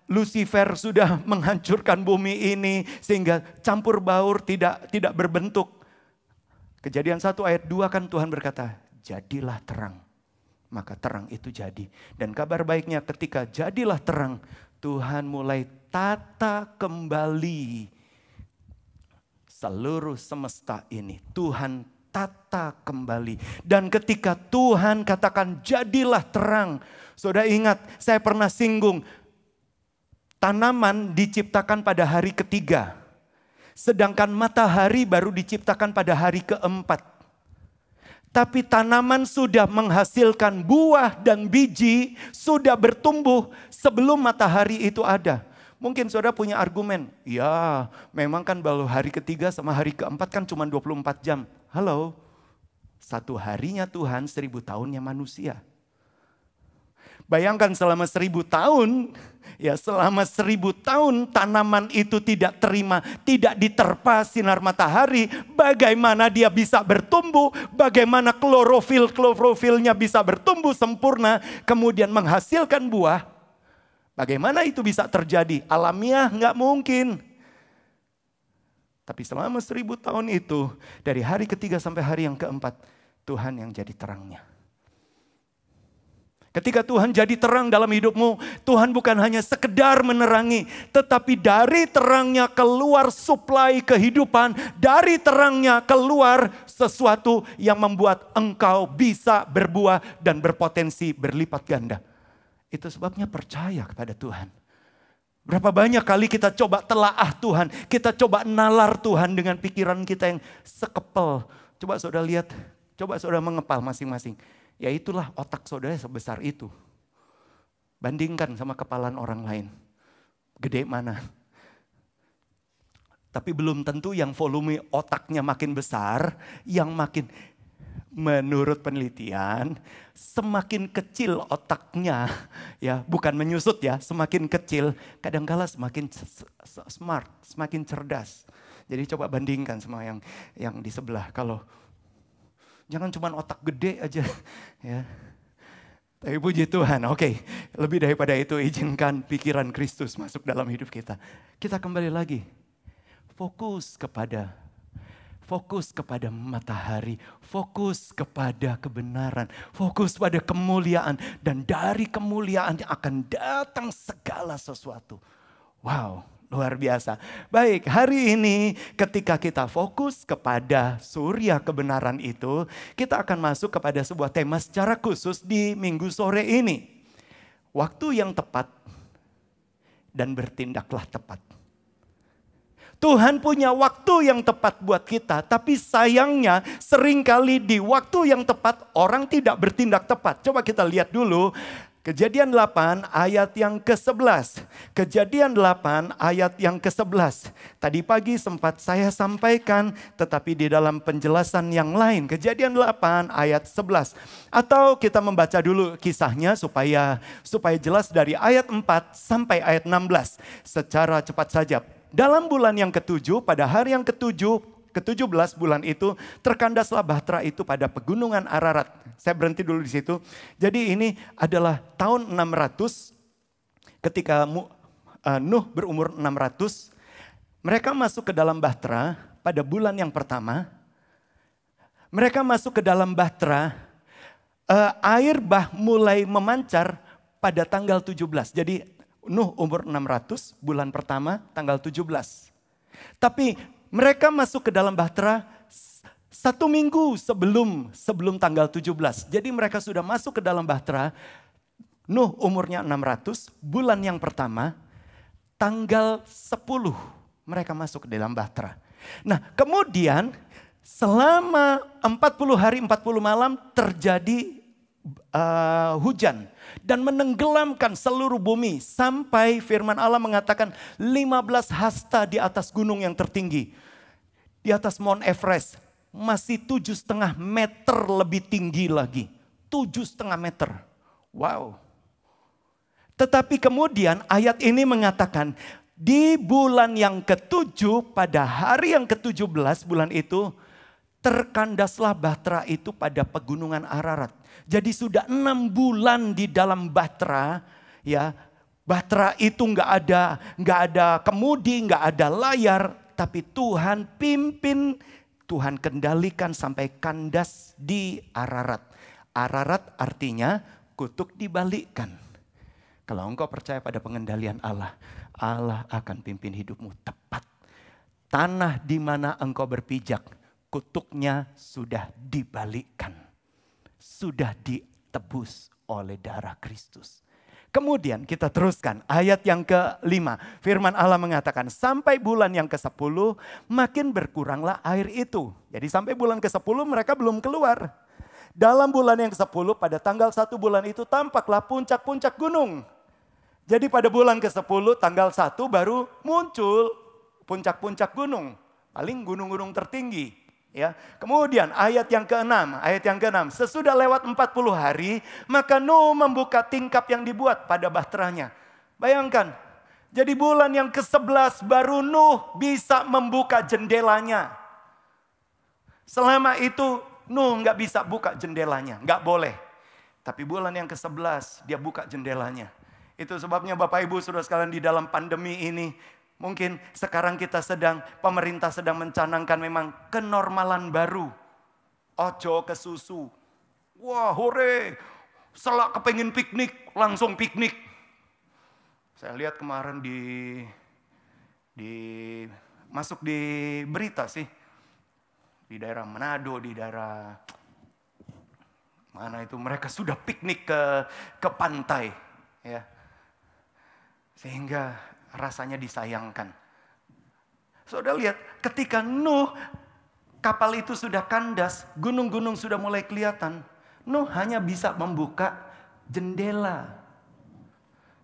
Lucifer sudah menghancurkan bumi ini sehingga campur baur tidak berbentuk. Kejadian 1 ayat 2 kan Tuhan berkata, jadilah terang. Maka terang itu jadi. Dan kabar baiknya ketika jadilah terang, Tuhan mulai tata kembali seluruh semesta ini. Tuhan tata kembali. Dan ketika Tuhan katakan jadilah terang. Saudara ingat, saya pernah singgung. Tanaman diciptakan pada hari ketiga. Sedangkan matahari baru diciptakan pada hari keempat. Tapi tanaman sudah menghasilkan buah dan biji, sudah bertumbuh sebelum matahari itu ada. Mungkin saudara punya argumen, ya memang kan baru hari ketiga sama hari keempat kan cuma 24 jam. Halo, satu harinya Tuhan 1000 tahunnya manusia. Bayangkan selama 1000 tahun, ya selama 1000 tahun tanaman itu tidak diterpa sinar matahari. Bagaimana dia bisa bertumbuh, bagaimana klorofilnya bisa bertumbuh sempurna, kemudian menghasilkan buah. Bagaimana itu bisa terjadi? Alamiah nggak mungkin. Tapi selama 1000 tahun itu, dari hari ketiga sampai hari yang keempat, Tuhan yang jadi terangnya. Ketika Tuhan jadi terang dalam hidupmu, Tuhan bukan hanya sekedar menerangi, tetapi dari terangnya keluar suplai kehidupan, dari terangnya keluar sesuatu yang membuat engkau bisa berbuah dan berpotensi berlipat ganda. Itu sebabnya percaya kepada Tuhan. Berapa banyak kali kita coba telaah Tuhan, kita coba nalar Tuhan dengan pikiran kita yang sekepel. Coba saudara lihat, coba saudara mengepal masing-masing. Ya itulah otak saudara sebesar itu. Bandingkan sama kepalan orang lain. Gede mana? Tapi belum tentu yang volume otaknya makin besar, yang makin menurut penelitian semakin kecil otaknya, ya bukan menyusut ya, semakin kecil kadangkala semakin smart, semakin cerdas. Jadi coba bandingkan sama yang di sebelah. Kalau jangan cuma otak gede aja, ya. Tapi puji Tuhan, oke. Lebih daripada itu, izinkan pikiran Kristus masuk dalam hidup kita. Kita kembali lagi, fokus kepada matahari, fokus kepada kebenaran, fokus pada kemuliaan. Dan dari kemuliaan akan datang segala sesuatu. Wow. Luar biasa. Baik, hari ini ketika kita fokus kepada surya kebenaran itu, kita akan masuk kepada sebuah tema secara khusus di minggu sore ini. Waktu yang tepat dan bertindaklah tepat. Tuhan punya waktu yang tepat buat kita, tapi sayangnya seringkali di waktu yang tepat orang tidak bertindak tepat. Coba kita lihat dulu. Kejadian 8 ayat yang ke-11. Kejadian 8 ayat yang ke-11. Tadi pagi sempat saya sampaikan, tetapi di dalam penjelasan yang lain. Kejadian 8 ayat 11. Atau kita membaca dulu kisahnya supaya jelas dari ayat 4 sampai ayat 16. Secara cepat saja. Dalam bulan yang ke-7, pada hari yang ke-17 bulan itu, terkandaslah bahtera itu pada pegunungan Ararat. Saya berhenti dulu di situ. Jadi ini adalah tahun 600 ketika Nuh berumur 600. Mereka masuk ke dalam bahtera pada bulan yang pertama. Mereka masuk ke dalam bahtera, air bah mulai memancar pada tanggal 17. Jadi Nuh umur 600, bulan pertama tanggal 17. Tapi mereka masuk ke dalam bahtera 1 minggu sebelum tanggal 17. Jadi mereka sudah masuk ke dalam bahtera. Nuh umurnya 600, bulan yang pertama, tanggal 10 mereka masuk ke dalam bahtera. Nah kemudian selama 40 hari 40 malam terjadi hujan. Dan menenggelamkan seluruh bumi. Sampai firman Allah mengatakan 15 hasta di atas gunung yang tertinggi. Di atas Mount Everest. Masih 7,5 meter lebih tinggi lagi. 7,5 meter. Wow. Tetapi kemudian ayat ini mengatakan. Di bulan yang ke-7, pada hari yang ke-17 bulan itu. Terkandaslah bahtera itu pada pegunungan Ararat. Jadi sudah 6 bulan di dalam bahtera, ya. Bahtera itu nggak ada kemudi, nggak ada layar, tapi Tuhan pimpin, Tuhan kendalikan sampai kandas di Ararat. Ararat artinya kutuk dibalikkan. Kalau engkau percaya pada pengendalian Allah, Allah akan pimpin hidupmu tepat. Tanah di mana engkau berpijak, kutuknya sudah dibalikkan. Sudah ditebus oleh darah Kristus. Kemudian kita teruskan ayat yang ke-5. Firman Allah mengatakan sampai bulan yang ke-10 makin berkuranglah air itu. Jadi sampai bulan ke-10 mereka belum keluar. Dalam bulan yang ke-10 pada tanggal 1 bulan itu tampaklah puncak-puncak gunung. Jadi pada bulan ke-10 tanggal 1 baru muncul puncak-puncak gunung. Paling gunung-gunung tertinggi. Ya, kemudian ayat yang ke-6, sesudah lewat 40 hari, maka Nuh membuka tingkap yang dibuat pada bahteranya. Bayangkan, jadi bulan yang ke-11 baru Nuh bisa membuka jendelanya. Selama itu Nuh nggak bisa buka jendelanya, nggak boleh. Tapi bulan yang ke-11 dia buka jendelanya. Itu sebabnya Bapak Ibu Saudara sekalian, di dalam pandemi ini, mungkin sekarang pemerintah sedang mencanangkan memang kenormalan baru. Ojo ke susu. Wah, hore. Selak kepengin piknik, langsung piknik. Saya lihat kemarin masuk di berita sih. Di daerah Manado, di daerah mana itu, mereka sudah piknik ke pantai, ya. Sehingga rasanya disayangkan. Saudara lihat, ketika Nuh, kapal itu sudah kandas, gunung-gunung sudah mulai kelihatan, Nuh hanya bisa membuka jendela.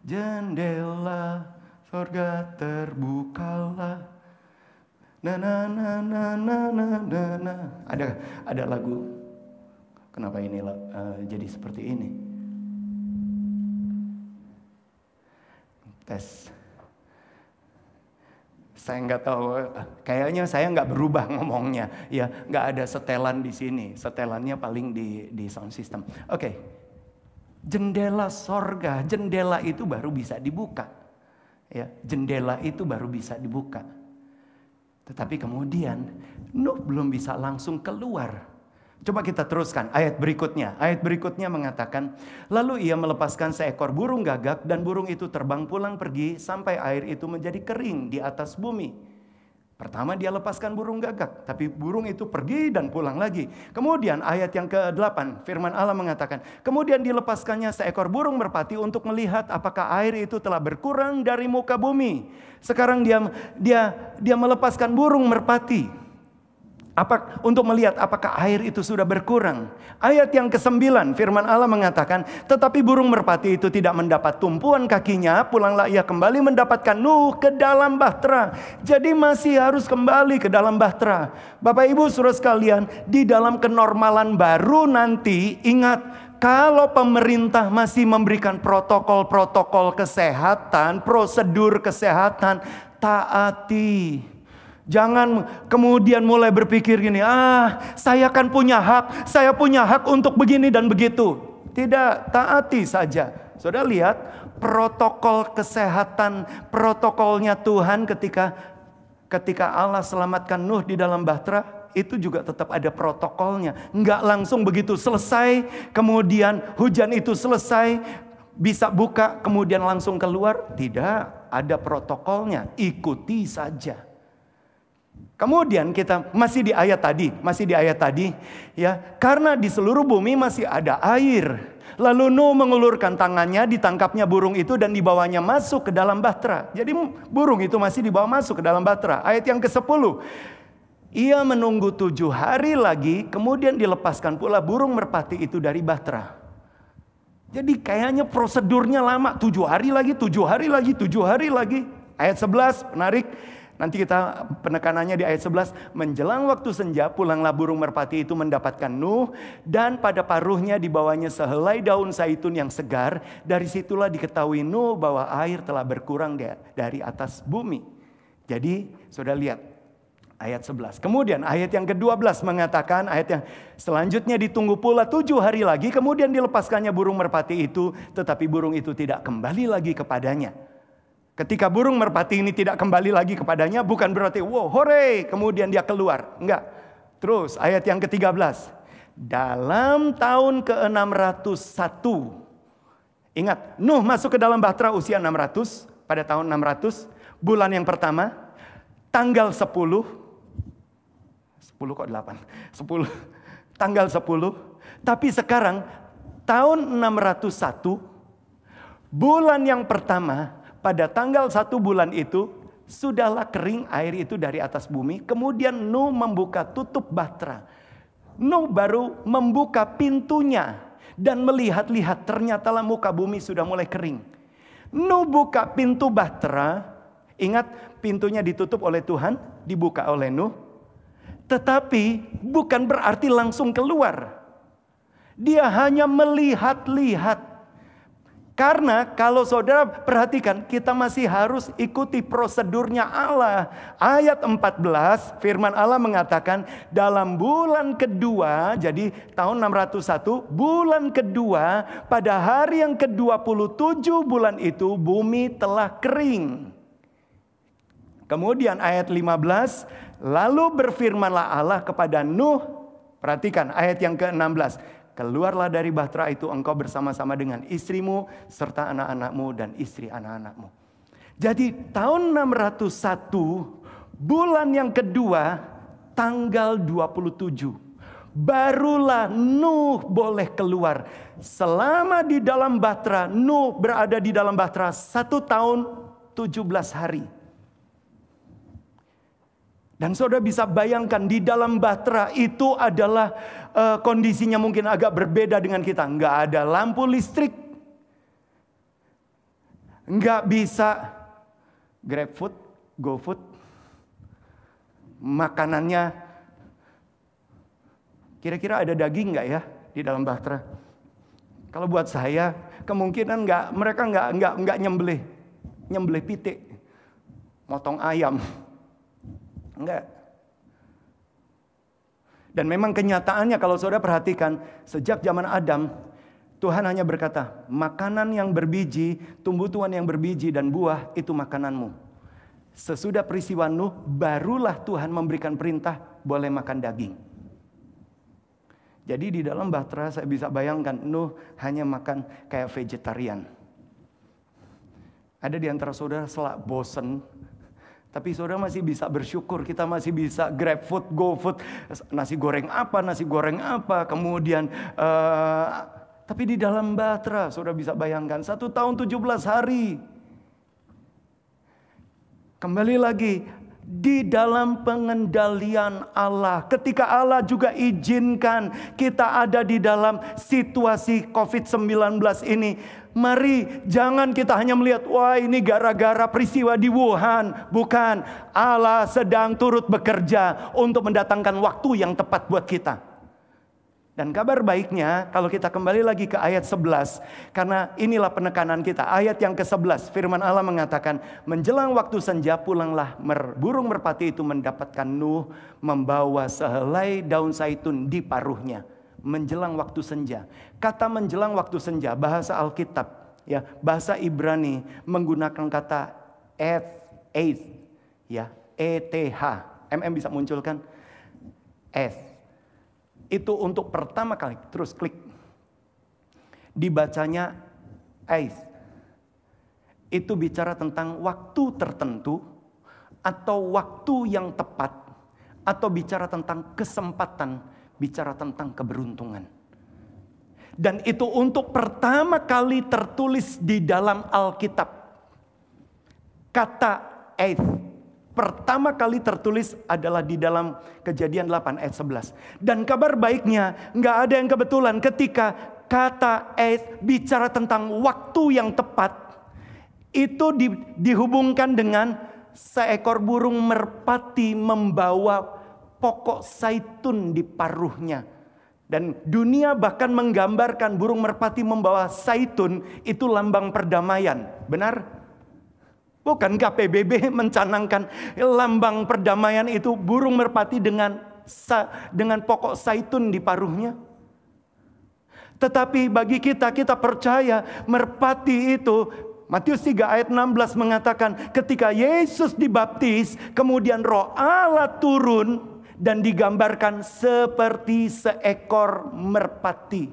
Jendela surga terbukalah. Na na na na na na na. Ada lagu. Kenapa ini jadi seperti ini? Tes. Saya nggak tahu, kayaknya saya nggak berubah ngomongnya, ya nggak ada setelan di sini, setelannya paling di sound system. Oke, jendela sorga, jendela itu baru bisa dibuka, ya jendela itu baru bisa dibuka. Tetapi kemudian Nuh belum bisa langsung keluar. Coba kita teruskan ayat berikutnya. Ayat berikutnya mengatakan, lalu ia melepaskan seekor burung gagak dan burung itu terbang pulang pergi sampai air itu menjadi kering di atas bumi. Pertama dia lepaskan burung gagak, tapi burung itu pergi dan pulang lagi. Kemudian ayat yang ke-8, firman Allah mengatakan, kemudian dilepaskannya seekor burung merpati untuk melihat apakah air itu telah berkurang dari muka bumi. Sekarang dia melepaskan burung merpati untuk melihat apakah air itu sudah berkurang. Ayat yang ke-9 firman Allah mengatakan, tetapi burung merpati itu tidak mendapat tumpuan kakinya, pulanglah ia kembali mendapatkan Nuh ke dalam bahtera. Jadi masih harus kembali ke dalam bahtera. Bapak Ibu Saudara sekalian, di dalam kenormalan baru nanti, ingat, kalau pemerintah masih memberikan protokol-protokol kesehatan, prosedur kesehatan, taati. Jangan kemudian mulai berpikir gini, saya kan punya hak untuk begini dan begitu. Tidak, taati saja. Saudara lihat protokol kesehatan, protokolnya Tuhan ketika Allah selamatkan Nuh di dalam bahtera, itu juga tetap ada protokolnya. Enggak langsung begitu selesai, kemudian hujan itu selesai, bisa buka, kemudian langsung keluar. Tidak, ada protokolnya, ikuti saja. Kemudian kita masih di ayat tadi, ya, karena di seluruh bumi masih ada air. Lalu Nuh mengulurkan tangannya, ditangkapnya burung itu dan dibawanya masuk ke dalam bahtera. Jadi burung itu masih dibawa masuk ke dalam bahtera. Ayat yang ke-10. Ia menunggu 7 hari lagi, kemudian dilepaskan pula burung merpati itu dari bahtera. Jadi kayaknya prosedurnya lama, 7 hari lagi. Ayat 11 menarik. Nanti kita penekanannya di ayat 11. Menjelang waktu senja pulanglah burung merpati itu mendapatkan Nuh. Dan pada paruhnya dibawanya sehelai daun zaitun yang segar. Dari situlah diketahui Nuh bahwa air telah berkurang dari atas bumi. Jadi saudara lihat ayat 11. Kemudian ayat yang ke-12 mengatakan, ayat yang selanjutnya ditunggu pula 7 hari lagi. Kemudian dilepaskannya burung merpati itu. Tetapi burung itu tidak kembali lagi kepadanya. Ketika burung merpati ini tidak kembali lagi kepadanya, bukan berarti wow hore kemudian dia keluar. Enggak. Terus ayat yang ke-13. Dalam tahun ke-601. Ingat, Nuh masuk ke dalam bahtera usia 600. Pada tahun 600. Bulan yang pertama. Tanggal 10. 10 kok 8? 10. Tanggal 10. Tapi sekarang tahun 601. Bulan yang pertama. Pada tanggal 1 bulan itu, sudahlah kering air itu dari atas bumi. Kemudian Nuh membuka tutup bahtera. Nuh baru membuka pintunya. Dan melihat-lihat ternyatalah muka bumi sudah mulai kering. Nuh buka pintu bahtera. Ingat pintunya ditutup oleh Tuhan, dibuka oleh Nuh. Tetapi bukan berarti langsung keluar. Dia hanya melihat-lihat. Karena kalau saudara perhatikan, kita masih harus ikuti prosedurnya Allah. Ayat 14, firman Allah mengatakan, dalam bulan kedua, jadi tahun 601, bulan kedua, pada hari yang ke-27 bulan itu, bumi telah kering. Kemudian ayat 15, lalu berfirmanlah Allah kepada Nuh, perhatikan ayat yang ke-16, keluarlah dari bahtera itu engkau bersama-sama dengan istrimu serta anak-anakmu dan istri anak-anakmu. Jadi tahun 601 bulan yang kedua tanggal 27 barulah Nuh boleh keluar. Selama di dalam bahtera, Nuh berada di dalam bahtera 1 tahun 17 hari. Dan saudara bisa bayangkan di dalam bahtera itu adalah kondisinya mungkin agak berbeda dengan kita. Nggak ada lampu listrik. Nggak bisa GrabFood, GoFood. Makanannya kira-kira ada daging nggak ya di dalam bahtera? Kalau buat saya kemungkinan mereka nggak nyembelih pitik, motong ayam. Enggak. Dan memang kenyataannya kalau saudara perhatikan, sejak zaman Adam, Tuhan hanya berkata, makanan yang berbiji, tumbuh-tumbuhan yang berbiji dan buah itu makananmu. Sesudah peristiwa Nuh, barulah Tuhan memberikan perintah boleh makan daging. Jadi di dalam bahtera saya bisa bayangkan Nuh hanya makan kayak vegetarian. Ada di antara saudara selak bosen, tapi saudara masih bisa bersyukur, kita masih bisa GrabFood, GoFood, nasi goreng apa, kemudian tapi di dalam bahtera saudara bisa bayangkan 1 tahun 17 hari. Kembali lagi di dalam pengendalian Allah. Ketika Allah juga izinkan kita ada di dalam situasi COVID-19 ini, mari jangan kita hanya melihat, wah ini gara-gara peristiwa di Wuhan. Bukan, Allah sedang turut bekerja untuk mendatangkan waktu yang tepat buat kita. Dan kabar baiknya kalau kita kembali lagi ke ayat 11. Karena inilah penekanan kita. Ayat yang ke-11 firman Allah mengatakan, menjelang waktu senja pulanglah burung merpati itu mendapatkan Nuh membawa sehelai daun zaitun di paruhnya. Menjelang waktu senja. Kata menjelang waktu senja bahasa Alkitab, ya, bahasa Ibrani menggunakan kata eth, ya, ETH. MM bisa munculkan eth. Itu untuk pertama kali, terus klik. Dibacanya eth. Itu bicara tentang waktu tertentu atau waktu yang tepat, atau bicara tentang kesempatan, bicara tentang keberuntungan. Dan itu untuk pertama kali tertulis di dalam Alkitab. Kata eth pertama kali tertulis adalah di dalam Kejadian 8 ayat 11. Dan kabar baiknya nggak ada yang kebetulan ketika kata eth bicara tentang waktu yang tepat. Itu dihubungkan dengan seekor burung merpati membawa pokok zaitun di paruhnya. Dan dunia bahkan menggambarkan burung merpati membawa zaitun itu lambang perdamaian. Benar? Bukankah PBB mencanangkan lambang perdamaian itu burung merpati dengan pokok zaitun di paruhnya? Tetapi bagi kita percaya merpati itu, Matius 3 ayat 16 mengatakan ketika Yesus dibaptis, kemudian Roh Allah turun dan digambarkan seperti seekor merpati.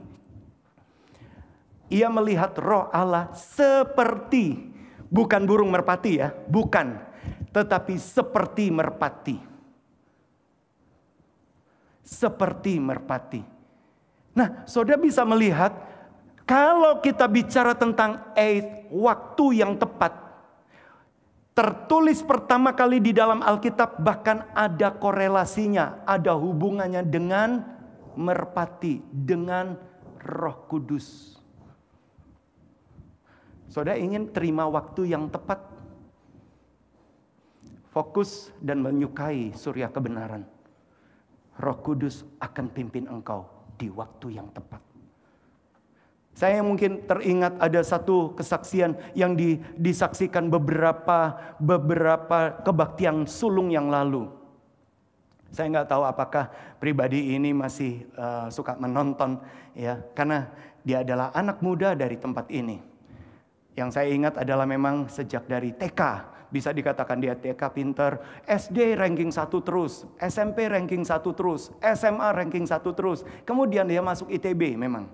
Ia melihat Roh Allah seperti, bukan burung merpati ya, bukan. Tetapi seperti merpati. Seperti merpati. Nah, saudara bisa melihat, kalau kita bicara tentang waktu yang tepat, tertulis pertama kali di dalam Alkitab, bahkan ada korelasinya, ada hubungannya dengan merpati, dengan Roh Kudus. Saudara ingin terima waktu yang tepat, fokus dan menyukai surya kebenaran. Roh Kudus akan pimpin engkau di waktu yang tepat. Saya mungkin teringat ada satu kesaksian yang disaksikan beberapa kebaktian sulung yang lalu. Saya nggak tahu apakah pribadi ini masih suka menonton, ya, karena dia adalah anak muda dari tempat ini. Yang saya ingat adalah memang sejak dari TK, bisa dikatakan dia TK pinter, SD ranking 1 terus, SMP ranking 1 terus, SMA ranking 1 terus. Kemudian dia masuk ITB memang.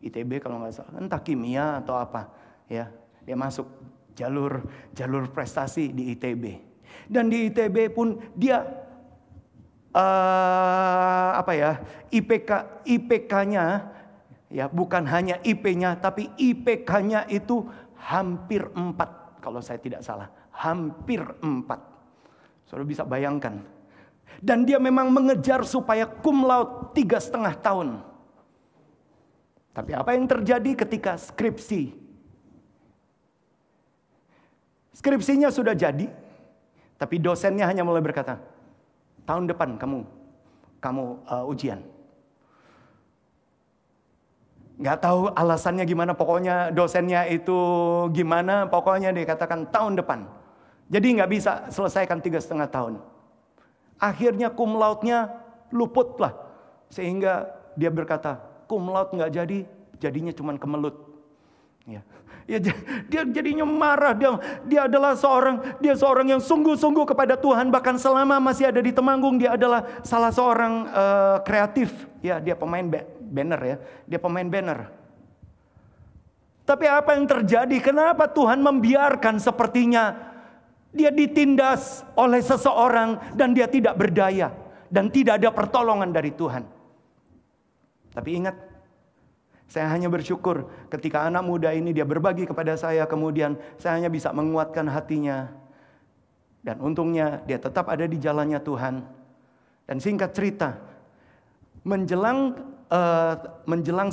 ITB kalau nggak salah, entah kimia atau apa, ya. Dia masuk jalur prestasi di ITB. Dan di ITB pun dia IPK-nya, ya, bukan hanya IP-nya, tapi IPK-nya itu hampir 4 kalau saya tidak salah, hampir 4. Saudara bisa bayangkan. Dan dia memang mengejar supaya cum laude 3,5 tahun. Tapi apa yang terjadi ketika skripsi? Skripsinya sudah jadi, tapi dosennya hanya mulai berkata, tahun depan kamu ujian. Nggak tahu alasannya gimana, pokoknya dosennya itu gimana, pokoknya dikatakan tahun depan. Jadi nggak bisa selesaikan 3,5 tahun. Akhirnya cum laude-nya luput lah. Sehingga dia berkata, cum laude nggak jadi, jadinya cuma kemelut. Ya, dia jadinya marah. Dia adalah seorang yang sungguh-sungguh kepada Tuhan. Bahkan selama masih ada di Temanggung, dia adalah salah seorang kreatif. Ya, dia pemain banner, ya. Dia pemain banner. Tapi apa yang terjadi? Kenapa Tuhan membiarkan sepertinya dia ditindas oleh seseorang dan dia tidak berdaya dan tidak ada pertolongan dari Tuhan? Tapi ingat, saya hanya bersyukur ketika anak muda ini dia berbagi kepada saya, kemudian saya hanya bisa menguatkan hatinya. Dan untungnya dia tetap ada di jalannya Tuhan. Dan singkat cerita, menjelang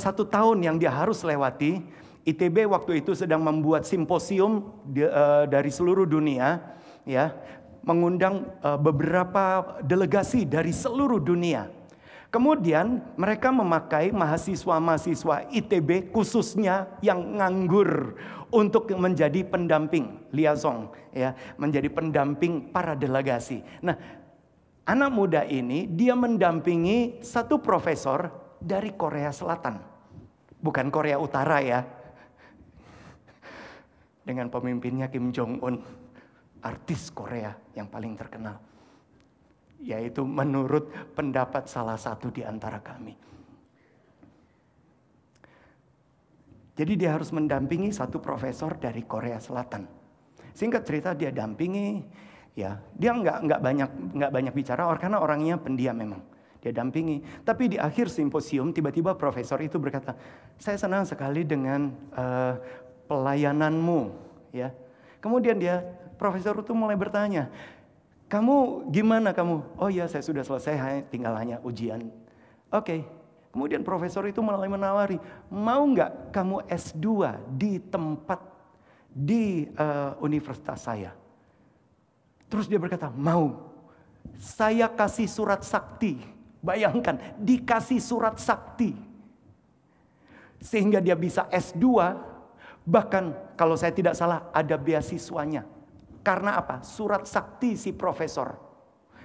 1 tahun yang dia harus lewati, ITB waktu itu sedang membuat simposium dari seluruh dunia, ya, mengundang beberapa delegasi dari seluruh dunia. Kemudian mereka memakai mahasiswa-mahasiswa ITB khususnya yang nganggur untuk menjadi pendamping liaison, ya, menjadi pendamping para delegasi. Nah, anak muda ini dia mendampingi satu profesor dari Korea Selatan, bukan Korea Utara, ya, dengan pemimpinnya Kim Jong Un, artis Korea yang paling terkenal. Yaitu menurut pendapat salah satu di antara kami. Jadi dia harus mendampingi satu profesor dari Korea Selatan. Singkat cerita dia dampingi, ya, dia nggak banyak bicara karena orangnya pendiam memang. Dia dampingi. Tapi di akhir simposium tiba-tiba profesor itu berkata, saya senang sekali dengan pelayananmu, ya. Kemudian profesor itu mulai bertanya, kamu gimana kamu? Oh ya, saya sudah selesai, tinggal hanya ujian. Oke. Kemudian profesor itu mulai menawari, mau nggak kamu S2 di universitas saya? Terus dia berkata, mau. Saya kasih surat sakti. Bayangkan, dikasih surat sakti. Sehingga dia bisa S2, bahkan kalau saya tidak salah ada beasiswanya. Karena apa? Surat sakti si profesor.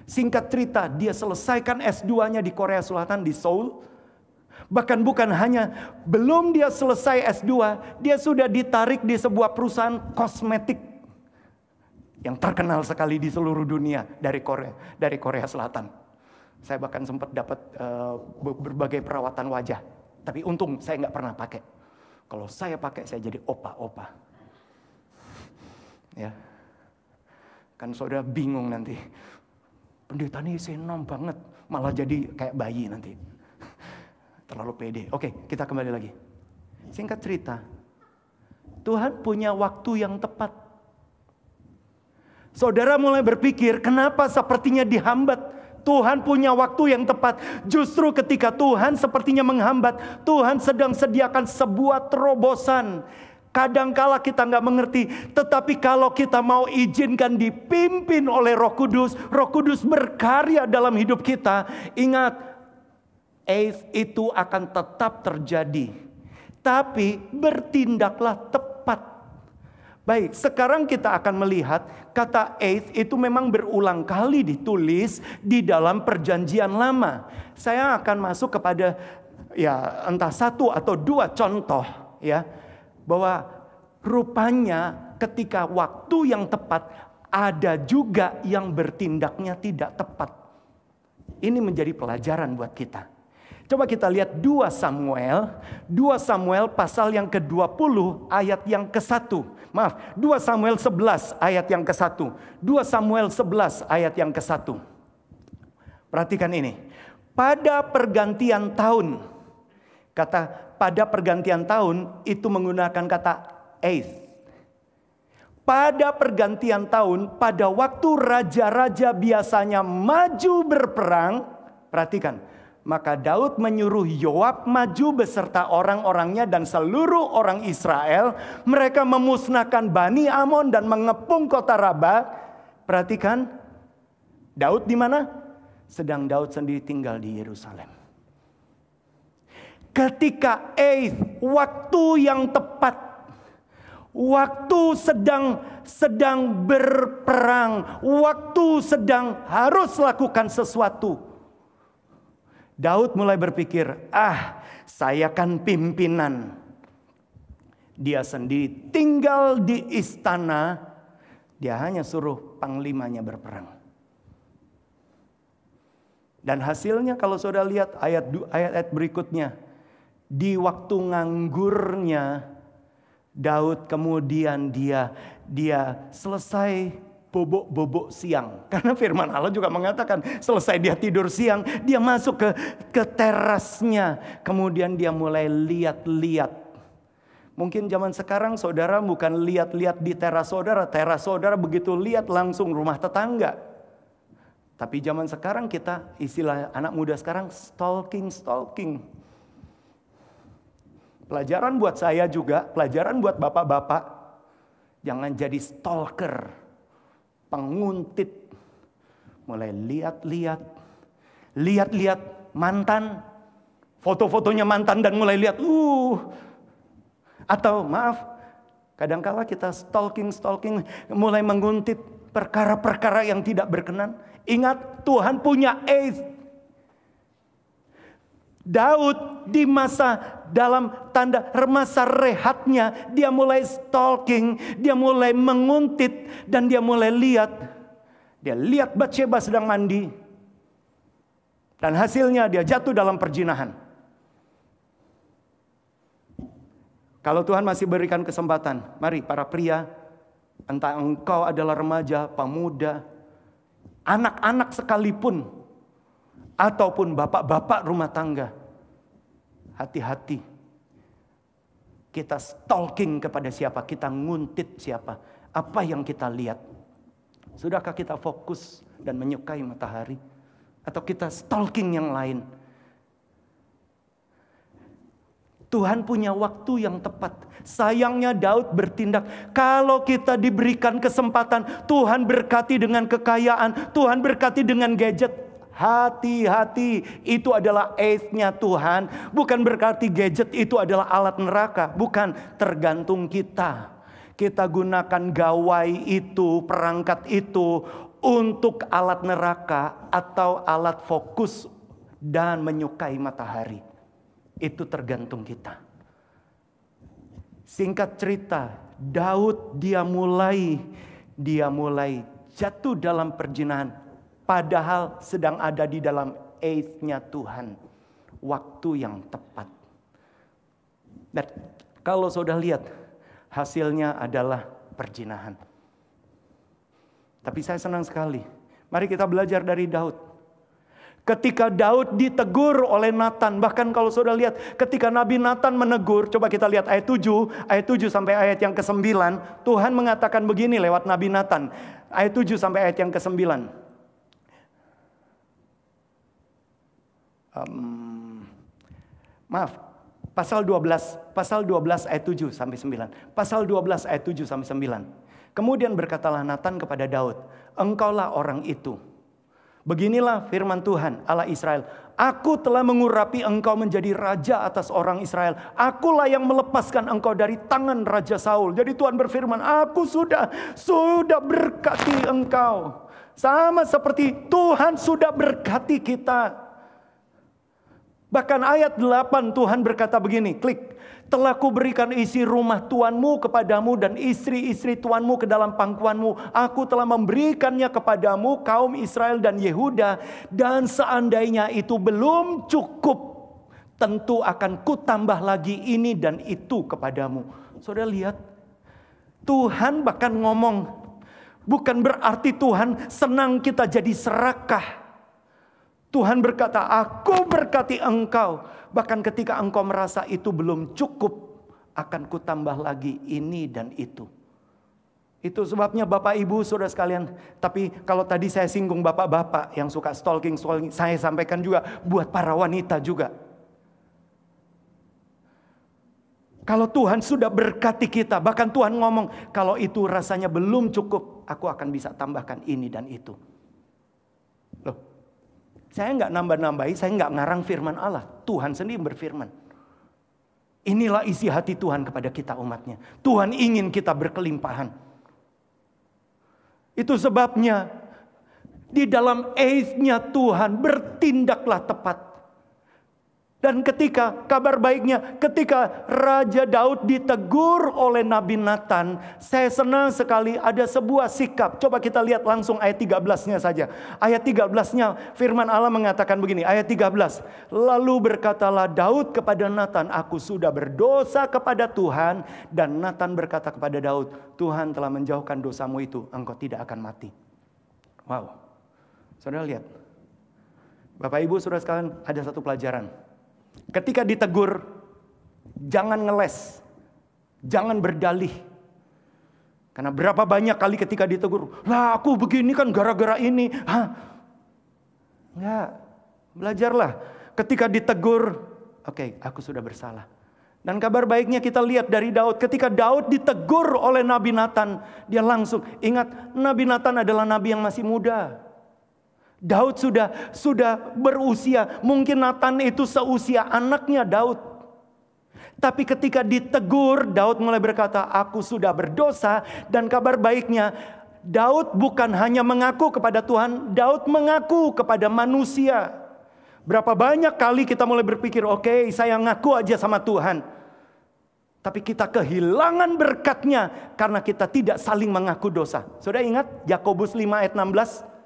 Singkat cerita, dia selesaikan S2-nya di Korea Selatan, di Seoul. Bahkan bukan hanya, belum dia selesai S2, dia sudah ditarik di sebuah perusahaan kosmetik yang terkenal sekali di seluruh dunia dari Korea Selatan. Saya bahkan sempat dapat berbagai perawatan wajah. Tapi untung saya nggak pernah pakai. Kalau saya pakai, saya jadi opa-opa. Ya. Kan saudara bingung nanti. Pendeta ini senang banget. Malah jadi kayak bayi nanti. Terlalu pede. Oke, kita kembali lagi. Singkat cerita. Tuhan punya waktu yang tepat. Saudara mulai berpikir, kenapa sepertinya dihambat? Tuhan punya waktu yang tepat. Justru ketika Tuhan sepertinya menghambat, Tuhan sedang sediakan sebuah terobosan. Kadangkala kita nggak mengerti, tetapi kalau kita mau izinkan dipimpin oleh Roh Kudus berkarya dalam hidup kita. Ingat, Eighth itu akan tetap terjadi. Tapi bertindaklah tepat. Baik, sekarang kita akan melihat kata eighth itu memang berulang kali ditulis di dalam Perjanjian Lama. Saya akan masuk kepada entah satu atau dua contoh bahwa rupanya ketika waktu yang tepat ada juga yang bertindaknya tidak tepat. Ini menjadi pelajaran buat kita. Coba kita lihat 2 Samuel pasal yang ke-20 ayat yang ke-1. 2 Samuel 11 ayat yang ke-1. 2 Samuel 11 ayat yang ke-1. Perhatikan ini. Pada pergantian tahun. Kata pada pergantian tahun itu menggunakan kata eighth. Pada pergantian tahun, pada waktu raja-raja biasanya maju berperang. Perhatikan. Maka Daud menyuruh Yoab maju beserta orang-orangnya dan seluruh orang Israel. Mereka memusnahkan Bani Amon dan mengepung kota Raba. Perhatikan, Daud di mana? Sedang Daud sendiri tinggal di Yerusalem. Ketika waktu yang tepat, waktu sedang berperang, waktu sedang harus lakukan sesuatu. Daud mulai berpikir, saya kan pimpinan. Dia sendiri tinggal di istana, dia hanya suruh panglimanya berperang. Dan hasilnya kalau saudara lihat ayat-ayat berikutnya, di waktu nganggurnya Daud kemudian dia selesai bobok siang. Karena firman Allah juga mengatakan selesai dia tidur siang, dia masuk ke terasnya. Kemudian dia mulai lihat-lihat. Mungkin zaman sekarang saudara bukan lihat-lihat di teras saudara begitu lihat langsung rumah tetangga. Tapi zaman sekarang kita, istilah anak muda sekarang, stalking. Pelajaran buat saya juga, pelajaran buat bapak-bapak, jangan jadi stalker. Penguntit, mulai lihat-lihat mantan, foto-fotonya mantan dan mulai lihat, atau kadangkala kita stalking, mulai menguntit perkara-perkara yang tidak berkenan. Ingat, Tuhan punya eighth. Daud di dalam tanda masa rehatnya, dia mulai stalking, dia mulai menguntit, dan dia mulai lihat. Dia lihat Batsheba sedang mandi. Dan hasilnya dia jatuh dalam perzinahan. Kalau Tuhan masih berikan kesempatan, mari para pria, entah engkau adalah remaja, pemuda, anak-anak sekalipun, ataupun bapak-bapak rumah tangga, hati-hati. Kita stalking kepada siapa, kita nguntit siapa, apa yang kita lihat. Sudahkah kita fokus dan menyukai matahari, atau kita stalking yang lain? Tuhan punya waktu yang tepat. Sayangnya Daud bertindak. Kalau kita diberikan kesempatan, Tuhan berkati dengan kekayaan, Tuhan berkati dengan gadget. Hati-hati, itu adalah eighth-nya Tuhan. Bukan berarti gadget itu adalah alat neraka. Bukan, tergantung kita. Kita gunakan gawai itu, perangkat itu untuk alat neraka atau alat fokus dan menyukai matahari. Itu tergantung kita. Singkat cerita, Daud dia mulai jatuh dalam perzinahan. Padahal sedang ada di dalam eighth-nya Tuhan. Waktu yang tepat. Dan kalau saudara lihat, hasilnya adalah perzinahan. Tapi saya senang sekali. Mari kita belajar dari Daud. Ketika Daud ditegur oleh Nathan, bahkan kalau saudara lihat, ketika Nabi Nathan menegur, coba kita lihat ayat 7 sampai ayat yang ke-9, Tuhan mengatakan begini lewat Nabi Nathan. Ayat 7 sampai ayat yang ke-9. Pasal 12 ayat 7 sampai 9. Pasal 12 ayat 7 sampai 9. Kemudian berkatalah Nathan kepada Daud, engkaulah orang itu. Beginilah firman Tuhan Allah Israel. Aku telah mengurapi engkau menjadi raja atas orang Israel. Akulah yang melepaskan engkau dari tangan Raja Saul. Jadi Tuhan berfirman, aku sudah berkati engkau. Sama seperti Tuhan sudah berkati kita. Bahkan ayat 8 Tuhan berkata begini, klik. Telah kuberikan isi rumah tuanmu kepadamu dan istri-istri tuanmu ke dalam pangkuanmu. Aku telah memberikannya kepadamu kaum Israel dan Yehuda. Dan seandainya itu belum cukup, tentu akan kutambah lagi ini dan itu kepadamu. Saudara lihat, Tuhan bahkan ngomong, bukan berarti Tuhan senang kita jadi serakah. Tuhan berkata, aku berkati engkau. Bahkan ketika engkau merasa itu belum cukup, akan kutambah lagi ini dan itu. Itu sebabnya Bapak Ibu saudara sekalian. Tapi kalau tadi saya singgung bapak-bapak yang suka stalking, saya sampaikan juga buat para wanita juga. Kalau Tuhan sudah berkati kita, bahkan Tuhan ngomong, kalau itu rasanya belum cukup, aku akan bisa tambahkan ini dan itu. Loh. Saya nggak nambah-nambahi, saya nggak ngarang firman Allah. Tuhan sendiri berfirman. Inilah isi hati Tuhan kepada kita umatnya. Tuhan ingin kita berkelimpahan. Itu sebabnya di dalam age-nya Tuhan bertindaklah tepat. Dan ketika kabar baiknya, ketika Raja Daud ditegur oleh Nabi Nathan, saya senang sekali ada sebuah sikap. Coba kita lihat langsung ayat 13-nya saja. Ayat 13-nya firman Allah mengatakan begini, ayat 13. Lalu berkatalah Daud kepada Nathan, aku sudah berdosa kepada Tuhan. Dan Nathan berkata kepada Daud, Tuhan telah menjauhkan dosamu itu, engkau tidak akan mati. Wow. Saudara lihat. Bapak Ibu saudara sekalian, ada satu pelajaran. Ketika ditegur, jangan ngeles, jangan berdalih. Karena berapa banyak kali ketika ditegur, lah aku begini kan gara-gara ini. Enggak, belajarlah. Ketika ditegur, oke, aku sudah bersalah. Dan kabar baiknya kita lihat dari Daud. Ketika Daud ditegur oleh Nabi Nathan, dia langsung ingat Nabi Nathan adalah nabi yang masih muda. Daud sudah berusia, mungkin Nathan itu seusia anaknya Daud. Tapi ketika ditegur, Daud mulai berkata, aku sudah berdosa. Dan kabar baiknya, Daud bukan hanya mengaku kepada Tuhan, Daud mengaku kepada manusia. Berapa banyak kali kita mulai berpikir, oke, saya ngaku aja sama Tuhan. Tapi kita kehilangan berkatnya karena kita tidak saling mengaku dosa. Saudara ingat Yakobus 5 ayat 16?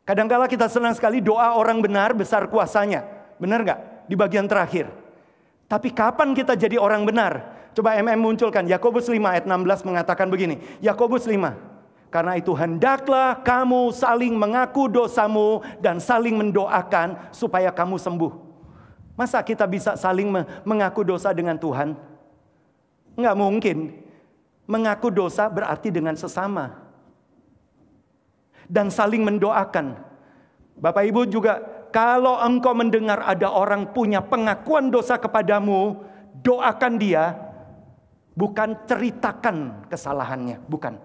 Kadangkala kita senang sekali doa orang benar besar kuasanya. Benar gak? Di bagian terakhir. Tapi kapan kita jadi orang benar? Coba munculkan. Yakobus 5 ayat 16 mengatakan begini. Yakobus 5. Karena itu hendaklah kamu saling mengaku dosamu dan saling mendoakan supaya kamu sembuh. Masa kita bisa saling mengaku dosa dengan Tuhan? Enggak mungkin. Mengaku dosa berarti dengan sesama. Dan saling mendoakan. Bapak Ibu juga, kalau engkau mendengar ada orang punya pengakuan dosa kepadamu, doakan dia, bukan ceritakan kesalahannya, bukan.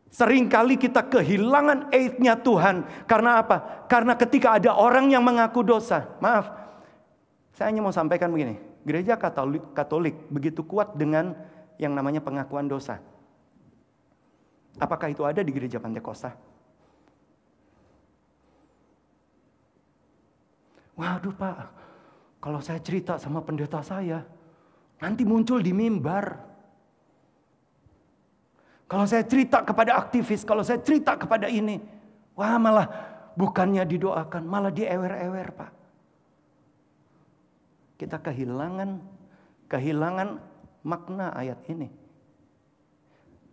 Seringkali kita kehilangan aid-nya Tuhan. Karena apa? Karena ketika ada orang yang mengaku dosa, maaf, saya hanya mau sampaikan begini, gereja Katolik begitu kuat dengan yang namanya pengakuan dosa. Apakah itu ada di gereja Pantekosta? Waduh Pak, kalau saya cerita sama pendeta saya, nanti muncul di mimbar. Kalau saya cerita kepada aktivis, kalau saya cerita kepada ini, wah malah bukannya didoakan, malah diewer-ewer Pak. Kita kehilangan makna ayat ini.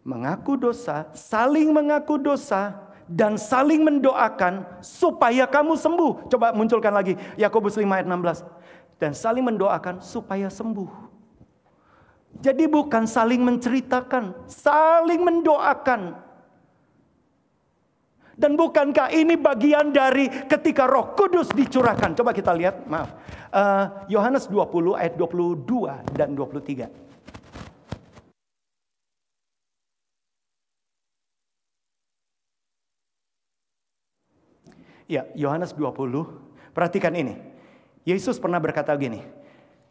Mengaku dosa, saling mengaku dosa, dan saling mendoakan supaya kamu sembuh. Coba munculkan lagi Yakobus 5 ayat 16. Dan saling mendoakan supaya sembuh. Jadi bukan saling menceritakan, saling mendoakan. Dan bukankah ini bagian dari ketika Roh Kudus dicurahkan? Coba kita lihat, maaf. Yohanes 20 ayat 22 dan 23. Ya, Yohanes 20. Perhatikan ini. Yesus pernah berkata gini.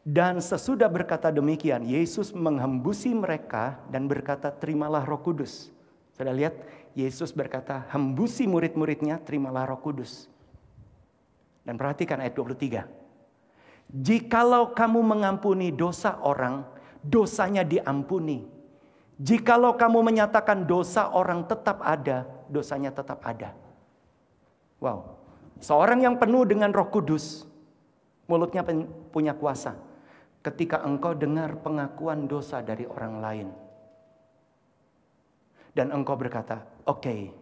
Dan sesudah berkata demikian, Yesus menghembusi mereka dan berkata, terimalah Roh Kudus. Sudah lihat? Yesus berkata, hembusi murid-muridnya, terimalah Roh Kudus. Dan perhatikan ayat 23. Jikalau kamu mengampuni dosa orang, dosanya diampuni. Jikalau kamu menyatakan dosa orang tetap ada, dosanya tetap ada. Wow. Seorang yang penuh dengan Roh Kudus, mulutnya punya kuasa. Ketika engkau dengar pengakuan dosa dari orang lain. Dan engkau berkata, oke,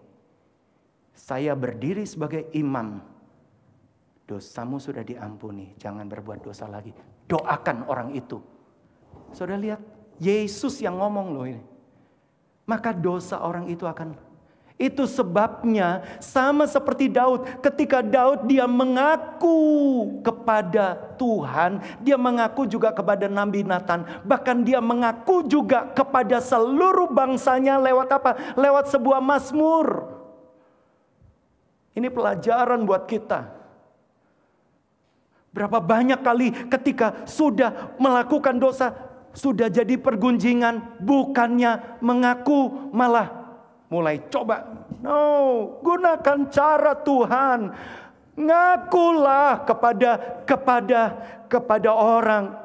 saya berdiri sebagai imam. Dosamu sudah diampuni, jangan berbuat dosa lagi. Doakan orang itu. Saudara lihat, Yesus yang ngomong loh ini. Maka dosa orang itu akan... Itu sebabnya sama seperti Daud. Ketika Daud dia mengaku kepada Tuhan. Dia mengaku juga kepada Nabi Nathan. Bahkan dia mengaku juga kepada seluruh bangsanya lewat apa? Lewat sebuah mazmur. Ini pelajaran buat kita. Berapa banyak kali ketika sudah melakukan dosa. Sudah jadi pergunjingan. Bukannya mengaku malah mulai coba. No, gunakan cara Tuhan. Ngakulah kepada orang.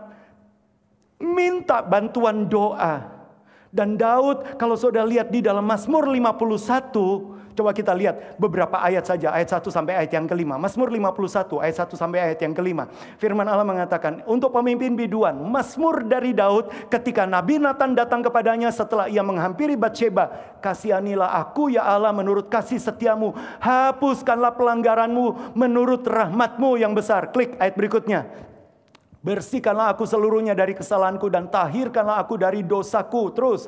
Minta bantuan doa. Dan Daud kalau saudara lihat di dalam Mazmur 51, coba kita lihat beberapa ayat saja, ayat 1 sampai ayat yang kelima. Mazmur 51 ayat 1 sampai ayat yang kelima. Firman Allah mengatakan, untuk pemimpin biduan, Mazmur dari Daud ketika Nabi Nathan datang kepadanya setelah ia menghampiri Batsheba. Kasihanilah aku ya Allah menurut kasih setiamu. Hapuskanlah pelanggaranmu menurut rahmatmu yang besar. Klik ayat berikutnya. Bersihkanlah aku seluruhnya dari kesalahanku dan tahirkanlah aku dari dosaku. Terus,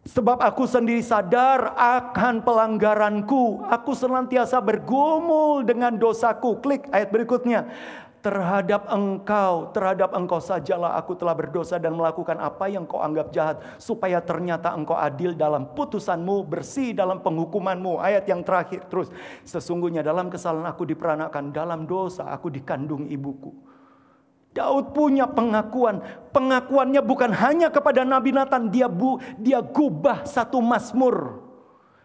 sebab aku sendiri sadar akan pelanggaranku. Aku senantiasa bergumul dengan dosaku. Klik ayat berikutnya. Terhadap engkau sajalah aku telah berdosa dan melakukan apa yang kau anggap jahat. Supaya ternyata engkau adil dalam putusanmu, bersih dalam penghukumanmu. Ayat yang terakhir terus. Sesungguhnya dalam kesalahan aku diperanakan, dalam dosa aku dikandung ibuku. Daud punya pengakuan. Pengakuannya bukan hanya kepada Nabi Nathan. Dia gubah satu mazmur.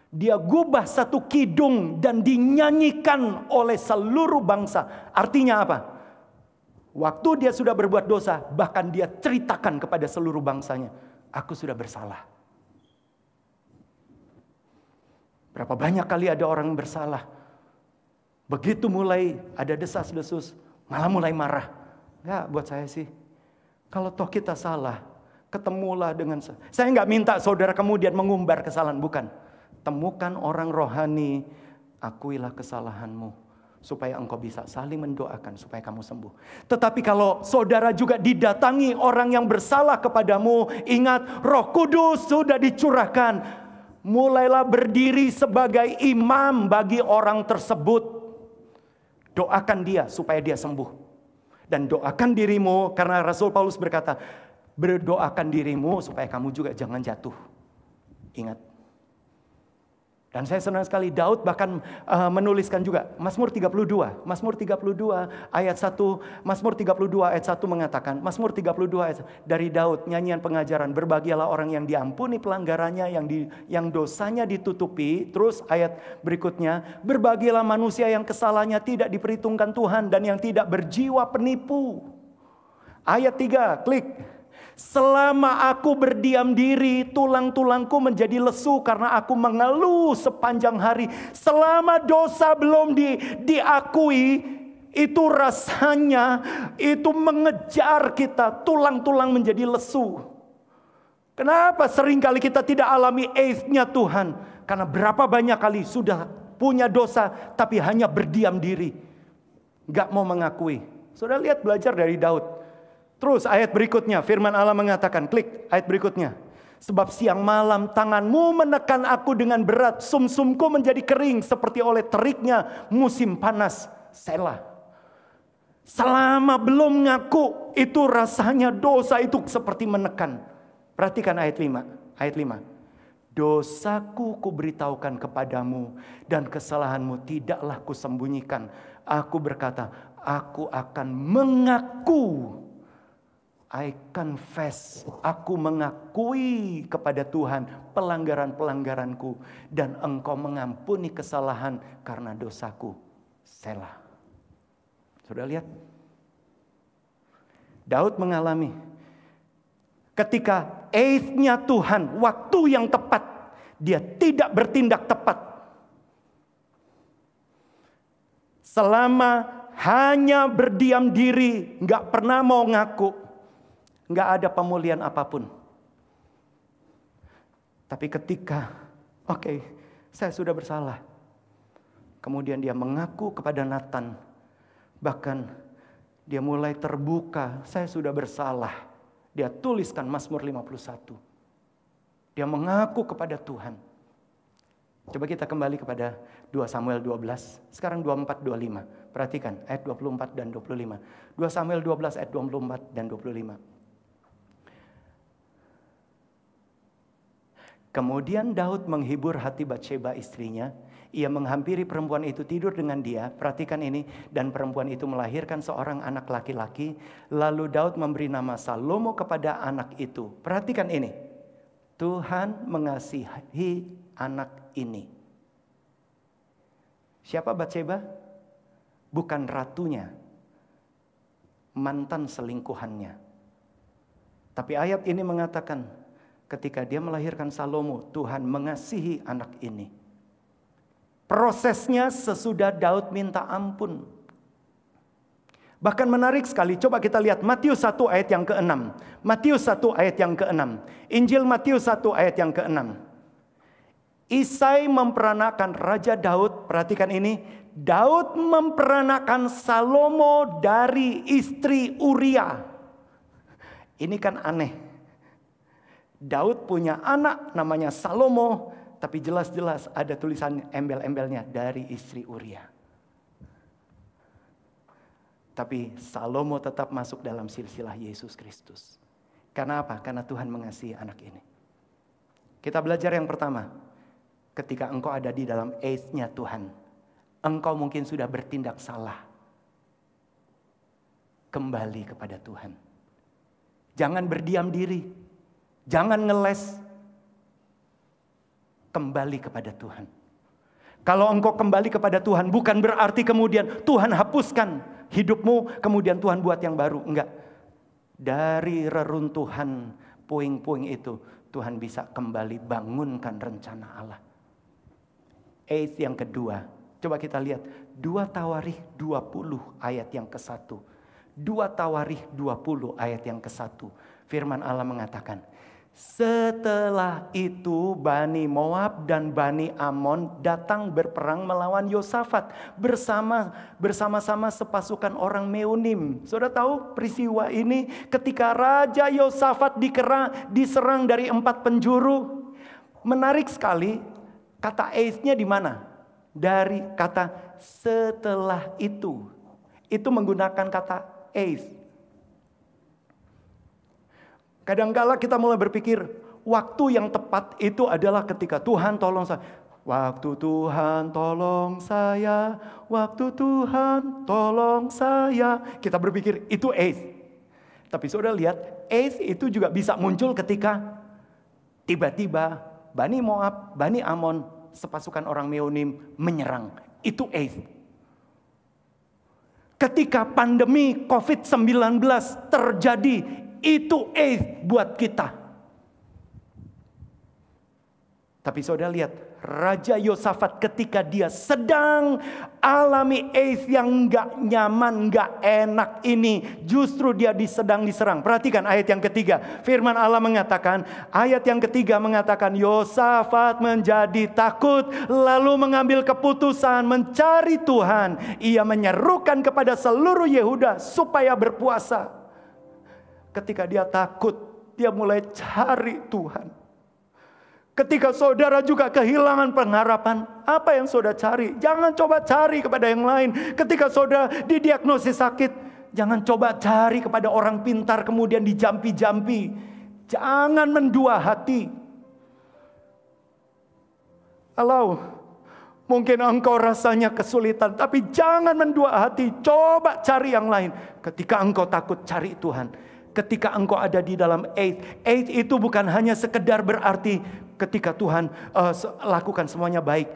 Dia gubah satu kidung dan dinyanyikan oleh seluruh bangsa. Artinya apa? Waktu dia sudah berbuat dosa, bahkan dia ceritakan kepada seluruh bangsanya. Aku sudah bersalah. Berapa banyak kali ada orang bersalah. Begitu mulai ada desas-desus, malah mulai marah. Enggak, buat saya sih. Kalau toh kita salah, ketemulah dengan... Saya enggak minta saudara kemudian mengumbar kesalahan, bukan. Temukan orang rohani, akuilah kesalahanmu. Supaya engkau bisa saling mendoakan, supaya kamu sembuh. Tetapi kalau saudara juga didatangi orang yang bersalah kepadamu, ingat Roh Kudus sudah dicurahkan. Mulailah berdiri sebagai imam bagi orang tersebut. Doakan dia supaya dia sembuh. Dan doakan dirimu, karena Rasul Paulus berkata, berdoakan dirimu supaya kamu juga jangan jatuh. Ingat. Dan saya senang sekali Daud bahkan menuliskan juga Mazmur 32. Mazmur 32 ayat 1. Mazmur 32 ayat 1 mengatakan, Mazmur 32 ayat 1, dari Daud nyanyian pengajaran, berbahagialah orang yang diampuni pelanggarannya, yang dosanya ditutupi. Terus ayat berikutnya, berbahagialah manusia yang kesalahannya tidak diperhitungkan Tuhan dan yang tidak berjiwa penipu. Ayat 3, klik. Selama aku berdiam diri, tulang-tulangku menjadi lesu karena aku mengeluh sepanjang hari. Selama dosa belum diakui, itu rasanya itu mengejar kita, tulang-tulang menjadi lesu. Kenapa seringkali kita tidak alami AIDS-nya Tuhan? Karena berapa banyak kali sudah punya dosa tapi hanya berdiam diri, gak mau mengakui. Saudara lihat, belajar dari Daud. Terus ayat berikutnya, firman Allah mengatakan, klik ayat berikutnya. Sebab siang malam tanganmu menekan aku dengan berat, sumsumku menjadi kering seperti oleh teriknya musim panas. Selah. Selama belum ngaku, itu rasanya dosa itu seperti menekan. Perhatikan ayat 5. Ayat 5. Dosaku kuberitahukan kepadamu dan kesalahanmu tidaklah kusembunyikan. Aku berkata, aku akan mengaku. I confess, aku mengakui kepada Tuhan pelanggaran-pelanggaranku. Dan engkau mengampuni kesalahan karena dosaku. Selah. Sudah lihat? Daud mengalami ketika nya Tuhan, waktu yang tepat, dia tidak bertindak tepat. Selama hanya berdiam diri, gak pernah mau ngaku, gak ada pemulihan apapun. Tapi ketika, oke, saya sudah bersalah. Kemudian dia mengaku kepada Nathan. Bahkan dia mulai terbuka, saya sudah bersalah. Dia tuliskan Mazmur 51. Dia mengaku kepada Tuhan. Coba kita kembali kepada 2 Samuel 12. Sekarang 24-25. Perhatikan ayat 24 dan 25. 2 Samuel 12 ayat 24 dan 25. Kemudian Daud menghibur hati Batsheba istrinya. Ia menghampiri perempuan itu, tidur dengan dia. Perhatikan ini. Dan perempuan itu melahirkan seorang anak laki-laki. Lalu Daud memberi nama Salomo kepada anak itu. Perhatikan ini. Tuhan mengasihi anak ini. Siapa Batsheba? Bukan ratunya. Mantan selingkuhannya. Tapi ayat ini mengatakan, ketika dia melahirkan Salomo, Tuhan mengasihi anak ini. Prosesnya sesudah Daud minta ampun. Bahkan menarik sekali, coba kita lihat Matius 1 ayat yang ke-6. Matius 1 ayat yang ke-6. Injil Matius 1 ayat yang ke-6. Isai memperanakan Raja Daud, perhatikan ini. Daud memperanakan Salomo dari istri Uria. Ini kan aneh. Daud punya anak namanya Salomo, tapi jelas-jelas ada tulisan embel-embelnya dari istri Uria. Tapi Salomo tetap masuk dalam silsilah Yesus Kristus. Karena apa? Karena Tuhan mengasihi anak ini. Kita belajar yang pertama. Ketika engkau ada di dalam nya Tuhan, engkau mungkin sudah bertindak salah. Kembali kepada Tuhan. Jangan berdiam diri. Jangan ngeles. Kembali kepada Tuhan. Kalau engkau kembali kepada Tuhan, bukan berarti kemudian Tuhan hapuskan hidupmu, kemudian Tuhan buat yang baru. Enggak. Dari reruntuhan puing-puing itu, Tuhan bisa kembali bangunkan rencana Allah. Yang kedua, coba kita lihat 2 Tawarikh 20 ayat yang ke-1. 2 Tawarikh 20 ayat yang ke-1. Firman Allah mengatakan, setelah itu Bani Moab dan Bani Amon datang berperang melawan Yosafat bersama-sama sepasukan orang Meunim. Saudara tahu peristiwa ini ketika Raja Yosafat diserang dari 4 penjuru. Menarik sekali, kata nya di mana? Dari kata setelah itu. Itu menggunakan kata kadang-kala kita mulai berpikir, waktu yang tepat itu adalah ketika Tuhan tolong saya. Waktu Tuhan tolong saya, waktu Tuhan tolong saya. Kita berpikir itu Tapi saudara lihat, itu juga bisa muncul ketika tiba-tiba Bani Moab, Bani Amon, sepasukan orang Meunim menyerang. Itu ketika pandemi COVID-19 terjadi, itu buat kita. Tapi saudara lihat, Raja Yosafat ketika dia sedang alami yang gak nyaman, gak enak ini, justru dia sedang diserang. Perhatikan ayat yang ketiga. Firman Allah mengatakan, ayat yang ketiga mengatakan, Yosafat menjadi takut, lalu mengambil keputusan mencari Tuhan. Ia menyerukan kepada seluruh Yehuda supaya berpuasa. Ketika dia takut, dia mulai cari Tuhan. Ketika saudara juga kehilangan pengharapan, apa yang saudara cari? Jangan coba cari kepada yang lain. Ketika saudara didiagnosis sakit, jangan coba cari kepada orang pintar kemudian dijampi-jampi. Jangan mendua hati. Halo, mungkin engkau rasanya kesulitan, tapi jangan mendua hati. Coba cari yang lain. Ketika engkau takut, cari Tuhan. Ketika engkau ada di dalam eight itu bukan hanya sekedar berarti ketika Tuhan lakukan semuanya baik.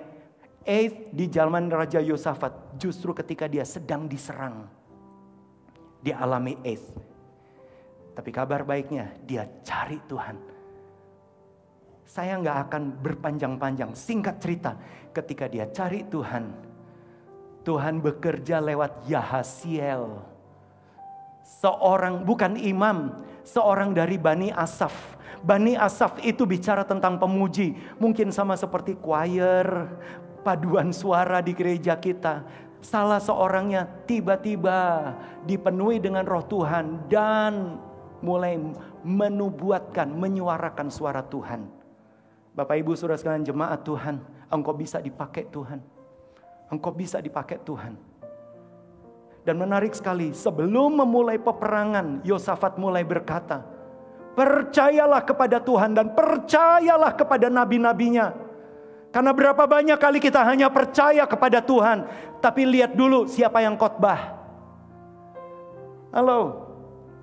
Eight di zaman Raja Yosafat, justru ketika dia sedang diserang, dia alami eight. Tapi kabar baiknya, dia cari Tuhan. Saya nggak akan berpanjang-panjang, singkat cerita. Ketika dia cari Tuhan, Tuhan bekerja lewat Yahasiel. Seorang, bukan imam, seorang dari Bani Asaf. Bani Asaf itu bicara tentang pemuji. Mungkin sama seperti choir, paduan suara di gereja kita. Salah seorangnya tiba-tiba dipenuhi dengan roh Tuhan dan mulai menubuatkan, menyuarakan suara Tuhan. Bapak Ibu Saudara sekalian, jemaat Tuhan, engkau bisa dipakai Tuhan. Engkau bisa dipakai Tuhan. Dan menarik sekali, sebelum memulai peperangan, Yosafat mulai berkata, percayalah kepada Tuhan dan percayalah kepada nabi-nabinya. Karena berapa banyak kali kita hanya percaya kepada Tuhan, tapi lihat dulu siapa yang khotbah. Halo,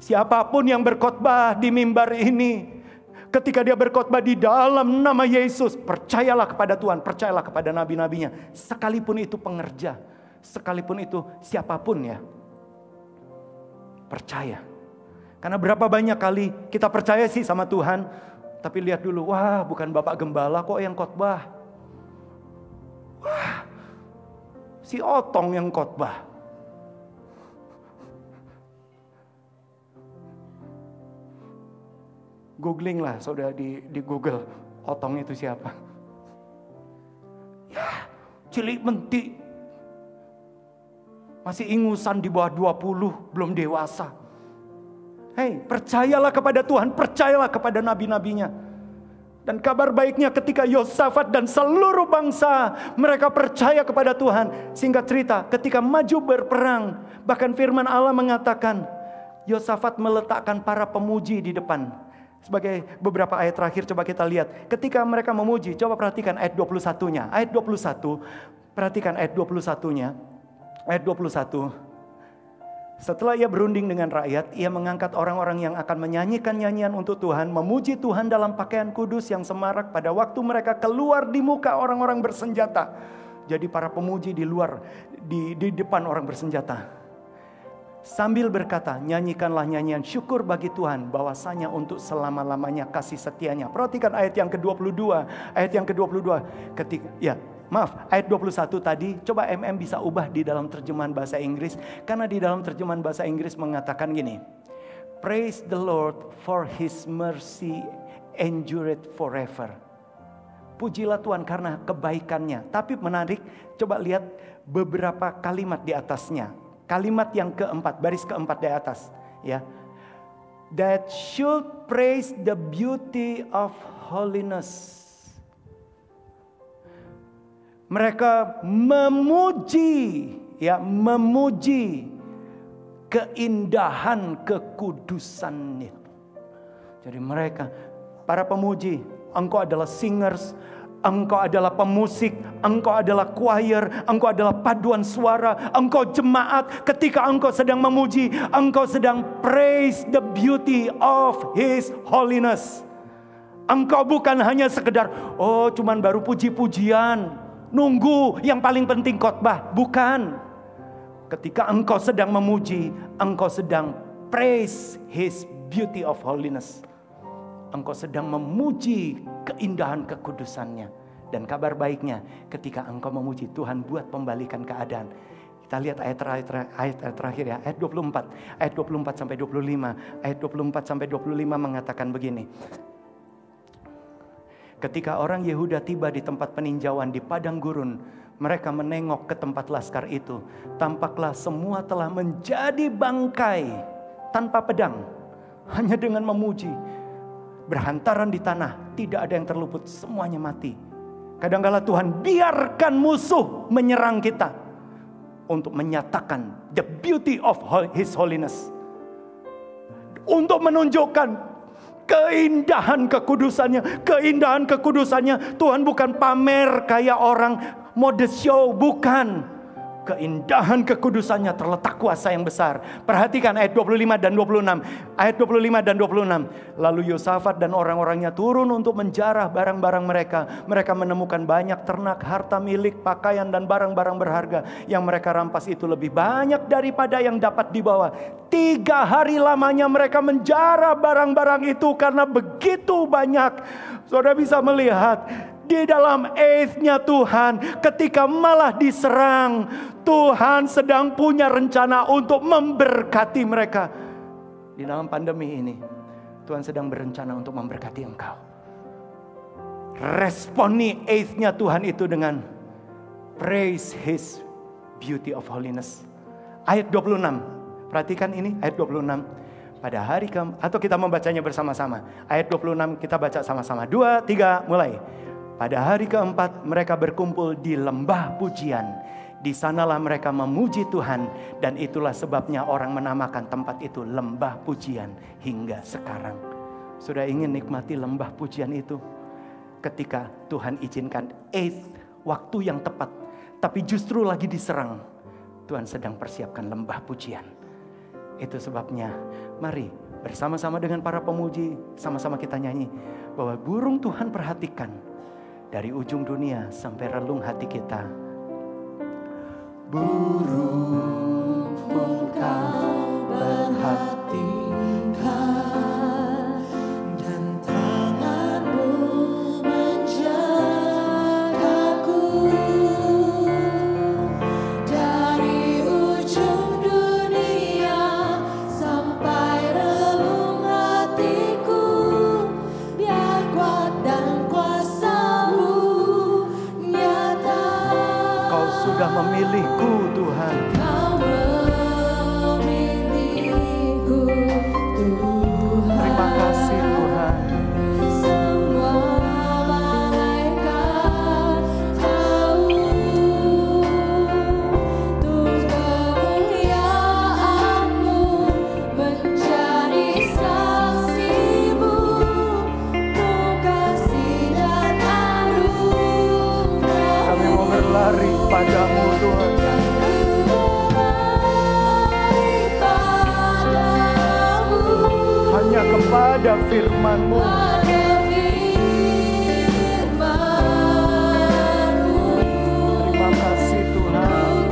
siapapun yang berkhotbah di mimbar ini, ketika dia berkhotbah di dalam nama Yesus, percayalah kepada Tuhan, percayalah kepada nabi-nabinya. Sekalipun itu pengerja, sekalipun itu siapapun ya. Percaya. Karena berapa banyak kali kita percaya sih sama Tuhan, tapi lihat dulu, wah bukan Bapak Gembala kok yang khotbah. Wah, si Otong yang khotbah. Googling lah saudara di Google, Otong itu siapa. Ya, cilik mentik. Masih ingusan di bawah 20, belum dewasa. Hei, percayalah kepada Tuhan, percayalah kepada nabi-nabinya. Dan kabar baiknya ketika Yosafat dan seluruh bangsa mereka percaya kepada Tuhan. Singkat cerita, ketika maju berperang, bahkan firman Allah mengatakan, Yosafat meletakkan para pemuji di depan. Sebagai beberapa ayat terakhir coba kita lihat. Ketika mereka memuji, coba perhatikan ayat 21-nya. Ayat 21, perhatikan ayat 21-nya. Ayat 21. Setelah ia berunding dengan rakyat, ia mengangkat orang-orang yang akan menyanyikan nyanyian untuk Tuhan, memuji Tuhan dalam pakaian kudus yang semarak pada waktu mereka keluar di muka orang-orang bersenjata. Jadi para pemuji di luar, di depan orang bersenjata. Sambil berkata, nyanyikanlah nyanyian syukur bagi Tuhan, bahwasanya untuk selama-lamanya kasih setianya. Perhatikan ayat yang ke-22. Ayat yang ke-22. Ayat 21 tadi, coba bisa ubah di dalam terjemahan bahasa Inggris. Karena di dalam terjemahan bahasa Inggris mengatakan gini, praise the Lord for his mercy endureth forever. Pujilah Tuhan karena kebaikannya. Tapi menarik, coba lihat beberapa kalimat di atasnya. Kalimat yang keempat, baris keempat di atas, ya. That should praise the beauty of holiness. Mereka memuji, ya, memuji keindahan kekudusan itu. Jadi mereka, para pemuji, engkau adalah singers, engkau adalah pemusik, engkau adalah choir, engkau adalah paduan suara, engkau jemaat. Ketika engkau sedang memuji, engkau sedang praise the beauty of his holiness. Engkau bukan hanya sekedar, oh cuman baru puji-pujian, nunggu yang paling penting khotbah. Bukan. Ketika engkau sedang memuji, engkau sedang praise his beauty of holiness. Engkau sedang memuji keindahan kekudusannya. Dan kabar baiknya, ketika engkau memuji, Tuhan buat pembalikan keadaan. Kita lihat ayat terakhir ya, ayat 24. Ayat 24 sampai 25. Ayat 24 sampai 25 mengatakan begini. Ketika orang Yehuda tiba di tempat peninjauan di padang gurun, mereka menengok ke tempat laskar itu. Tampaklah semua telah menjadi bangkai tanpa pedang, hanya dengan memuji. Berhantaran di tanah, tidak ada yang terluput, semuanya mati. Kadang-kala Tuhan biarkan musuh menyerang kita untuk menyatakan the beauty of his holiness. Untuk menunjukkan keindahan kekudusannya. Keindahan kekudusannya Tuhan bukan pamer kayak orang mode show, bukan. Keindahan kekudusannya terletak kuasa yang besar. Perhatikan ayat 25 dan 26. Ayat 25 dan 26. Lalu Yosafat dan orang-orangnya turun untuk menjarah barang-barang mereka. Mereka menemukan banyak ternak, harta milik, pakaian dan barang-barang berharga. Yang mereka rampas itu lebih banyak daripada yang dapat dibawa. 3 hari lamanya mereka menjarah barang-barang itu karena begitu banyak. Saudara bisa melihat di dalam aid-nya Tuhan, ketika malah diserang, Tuhan sedang punya rencana untuk memberkati mereka. Di dalam pandemi ini, Tuhan sedang berencana untuk memberkati engkau. Responi aid-nya Tuhan itu dengan praise His beauty of holiness. Ayat 26, perhatikan ini ayat 26. Pada hari atau kita membacanya bersama-sama. Ayat 26 kita baca sama-sama. 2, 3, mulai. Pada hari keempat mereka berkumpul di lembah pujian. Di sanalah mereka memuji Tuhan. Dan itulah sebabnya orang menamakan tempat itu lembah pujian hingga sekarang. Sudah ingin nikmati lembah pujian itu? Ketika Tuhan izinkan waktu yang tepat. Tapi justru lagi diserang. Tuhan sedang persiapkan lembah pujian. Itu sebabnya mari bersama-sama dengan para pemuji. Sama-sama kita nyanyi. Bahwa burung Tuhan perhatikan. Dari ujung dunia sampai relung hati kita. Burung pun kau perhatikan, dan tanganmu menjagaku. Dari ujung dunia sampai relung hatiku. Biar kuat dan sudah memilihku Tuhan. Kau memilihku Tuhan. Terima kasih Tuhan. Semua malaikat tahu untuk kemuliaan-Mu menjadi saksimu. Mu kasih dan anugerah. Kami mau berlari padamu Tuhan. Hanya kepada firman-Mu. Terima kasih Tuhan.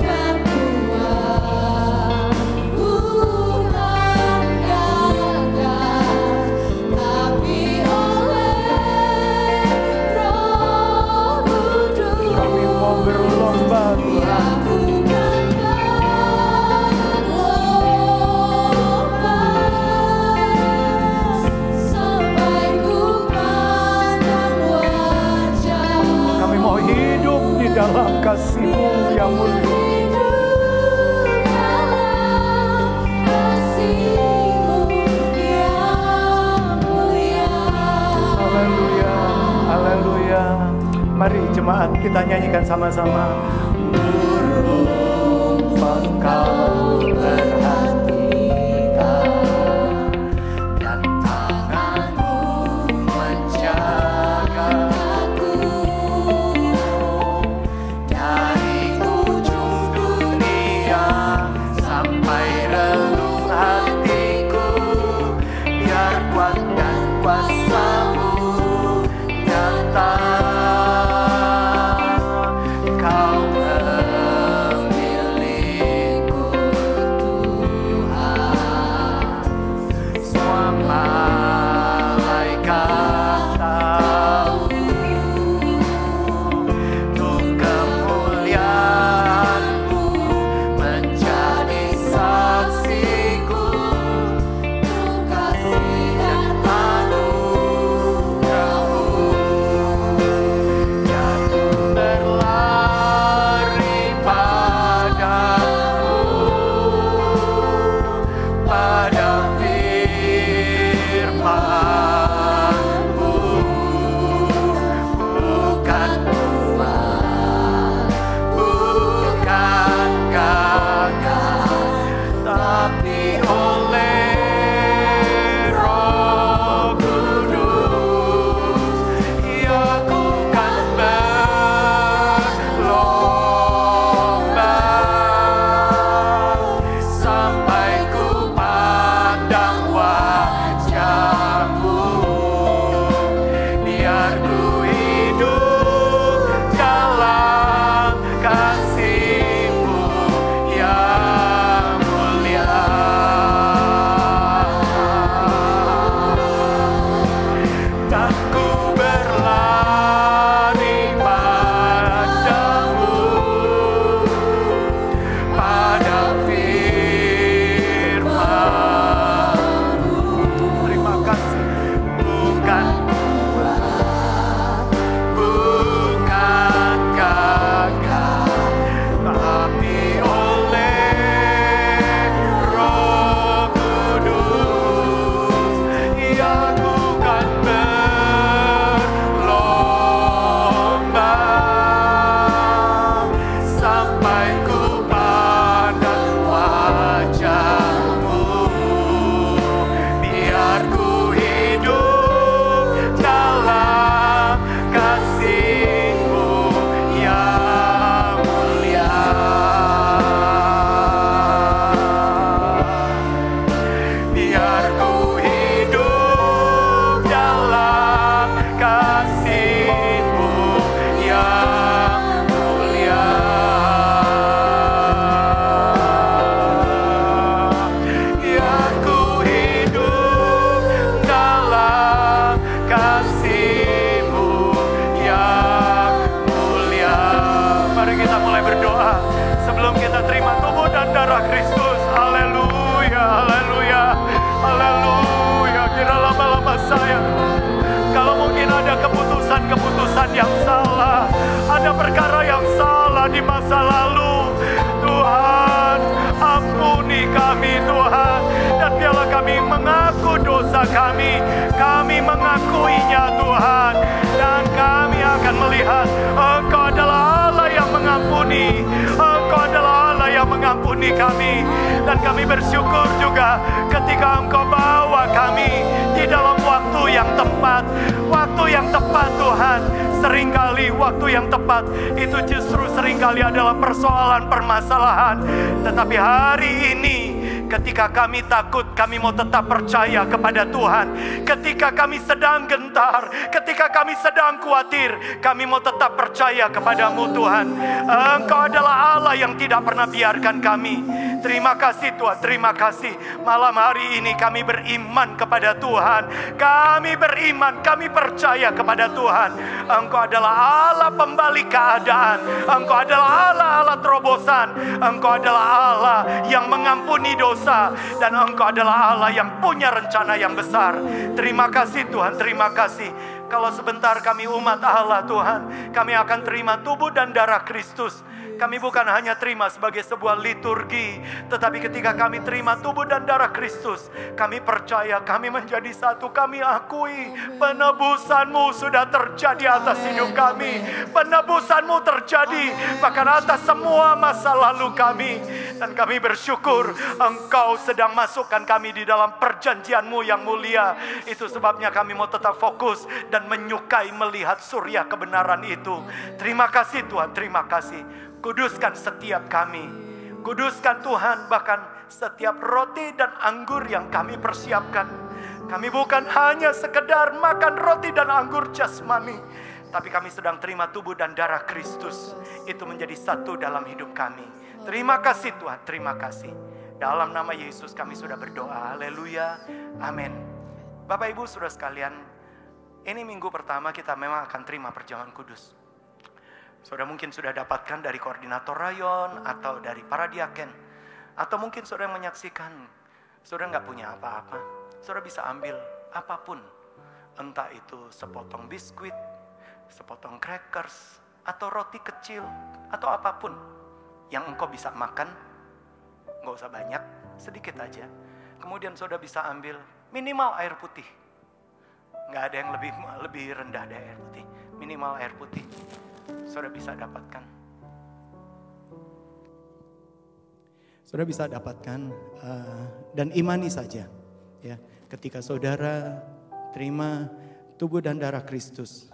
Kami mau berlomba Tuhan. Dalam kasih-Mu yang mulia. Haleluya, haleluya. Mari jemaat kita nyanyikan sama-sama. Burung engkau perhatikan, dan tanganmu menjaga. Kau ku pandang wajah-Mu, biar ku hidup dalam kasih-Mu yang mulia. Biar ku hidup dalam kasih-Mu yang mulia. Biar ku hidup dalam kasih-Mu yang mulia. Mari kita mulai berdoa sebelum kita terima tubuh dan darah Kristus. Haleluya, haleluya, haleluya. Kira lama-lama saya, kalau mungkin ada keputusan-keputusan yang salah, ada perkara yang salah di masa lalu, Tuhan ampuni kami Tuhan. Dan biarlah kami mengaku dosa kami mengakuinya Tuhan. Dan kami akan melihat Engkau adalah Allah yang mengampuni, Engkau adalah Allah yang mengampuni kami. Dan kami bersyukur juga ketika Engkau bawa kami di dalam waktu yang tepat. Waktu yang tepat Tuhan. Seringkali waktu yang tepat itu justru seringkali adalah persoalan permasalahan. Tetapi hari ini ketika kami takut, kami mau tetap percaya kepada Tuhan. Ketika kami sedang gentar, ketika kami sedang khawatir, kami mau tetap percaya kepadamu Tuhan. Engkau adalah Allah yang tidak pernah biarkan kami. Terima kasih Tuhan, terima kasih. Malam hari ini kami beriman kepada Tuhan. Kami beriman, kami percaya kepada Tuhan. Engkau adalah Allah pembalik keadaan. Engkau adalah Allah terobosan. Engkau adalah Allah yang mengampuni dosa. Dan Engkau adalah Allah yang punya rencana yang besar. Terima kasih Tuhan, terima kasih. Kalau sebentar kami umat Allah Tuhan, kami akan terima tubuh dan darah Kristus. Kami bukan hanya terima sebagai sebuah liturgi, tetapi ketika kami terima tubuh dan darah Kristus, kami percaya, kami menjadi satu. Kami akui penebusan-Mu sudah terjadi atas hidup kami. Penebusan-Mu terjadi bahkan atas semua masa lalu kami. Dan kami bersyukur Engkau sedang masukkan kami di dalam perjanjian-Mu yang mulia. Itu sebabnya kami mau tetap fokus dan menyukai melihat surya kebenaran itu. Terima kasih Tuhan, terima kasih. Kuduskan setiap kami. Kuduskan Tuhan bahkan setiap roti dan anggur yang kami persiapkan. Kami bukan hanya sekedar makan roti dan anggur jasmani, tapi kami sedang terima tubuh dan darah Kristus. Itu menjadi satu dalam hidup kami. Terima kasih Tuhan, terima kasih. Dalam nama Yesus kami sudah berdoa. Haleluya, amin. Bapak Ibu saudara sekalian, ini minggu pertama kita memang akan terima perjamuan kudus. Saudara mungkin sudah dapatkan dari koordinator rayon atau dari para diaken. Atau mungkin saudara yang menyaksikan, saudara nggak punya apa-apa. Saudara bisa ambil apapun. Entah itu sepotong biskuit, sepotong crackers, atau roti kecil, atau apapun yang engkau bisa makan. Nggak usah banyak, sedikit aja. Kemudian saudara bisa ambil minimal air putih. Nggak ada yang lebih rendah dari air putih. Minimal air putih. Saudara bisa dapatkan. Saudara bisa dapatkan dan imani saja. Ya, ketika saudara terima tubuh dan darah Kristus.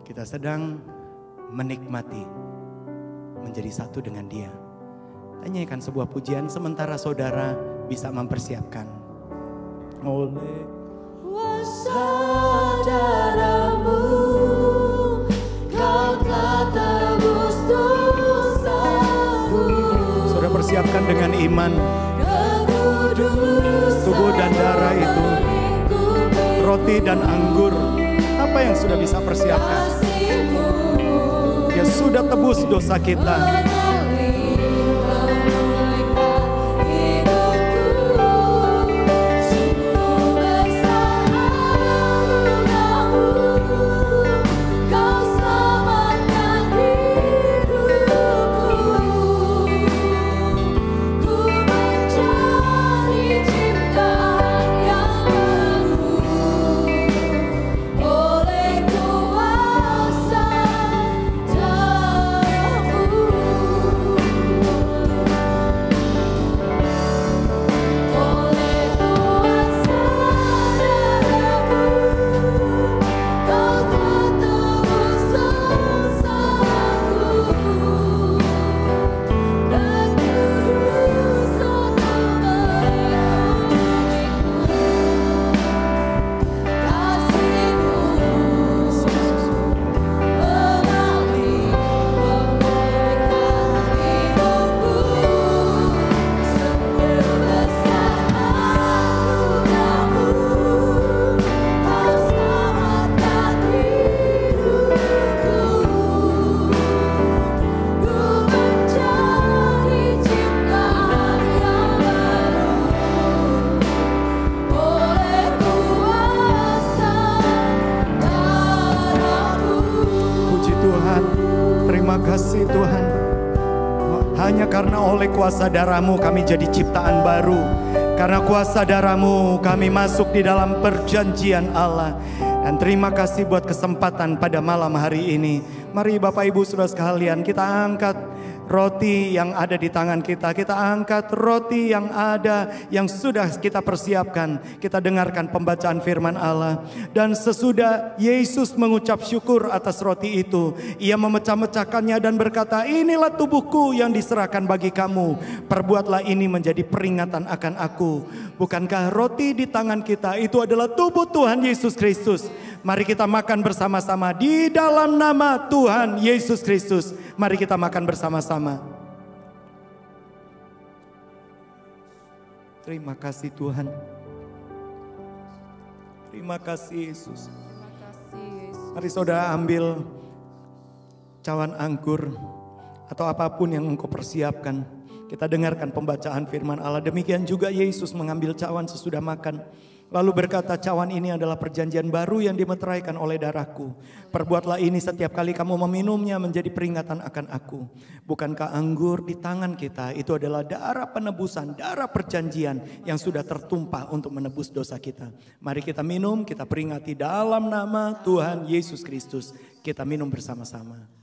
Kita sedang menikmati menjadi satu dengan Dia. Nyanyikan sebuah pujian sementara saudara bisa mempersiapkan. Oleh kuasa darah-Mu, Kau telah tebus dosaku. Saudara persiapkan dengan iman tubuh dan darah itu, roti dan anggur. Apa yang sudah bisa persiapkan? Dia sudah tebus dosa kita. Karena oleh kuasa darah-Mu kami jadi ciptaan baru. Karena kuasa darah-Mu kami masuk di dalam perjanjian Allah. Dan terima kasih buat kesempatan pada malam hari ini. Mari Bapak Ibu Saudara sekalian, kita angkat roti yang ada di tangan kita. Kita angkat roti yang ada, yang sudah kita persiapkan. Kita dengarkan pembacaan firman Allah. Dan sesudah Yesus mengucap syukur atas roti itu, Ia memecah-mecahkannya dan berkata, inilah tubuhku yang diserahkan bagi kamu. Perbuatlah ini menjadi peringatan akan aku. Bukankah roti di tangan kita itu adalah tubuh Tuhan Yesus Kristus? Mari kita makan bersama-sama di dalam nama Tuhan Yesus Kristus. Mari kita makan bersama-sama. Terima kasih Tuhan. Terima kasih Yesus. Mari saudara ambil cawan anggur atau apapun yang engkau persiapkan. Kita dengarkan pembacaan firman Allah. Demikian juga Yesus mengambil cawan sesudah makan. Lalu berkata, cawan ini adalah perjanjian baru yang dimeteraikan oleh darahku. Perbuatlah ini setiap kali kamu meminumnya menjadi peringatan akan aku. Bukankah anggur di tangan kita itu adalah darah penebusan, darah perjanjian yang sudah tertumpah untuk menebus dosa kita. Mari kita minum, kita peringati dalam nama Tuhan Yesus Kristus. Kita minum bersama-sama.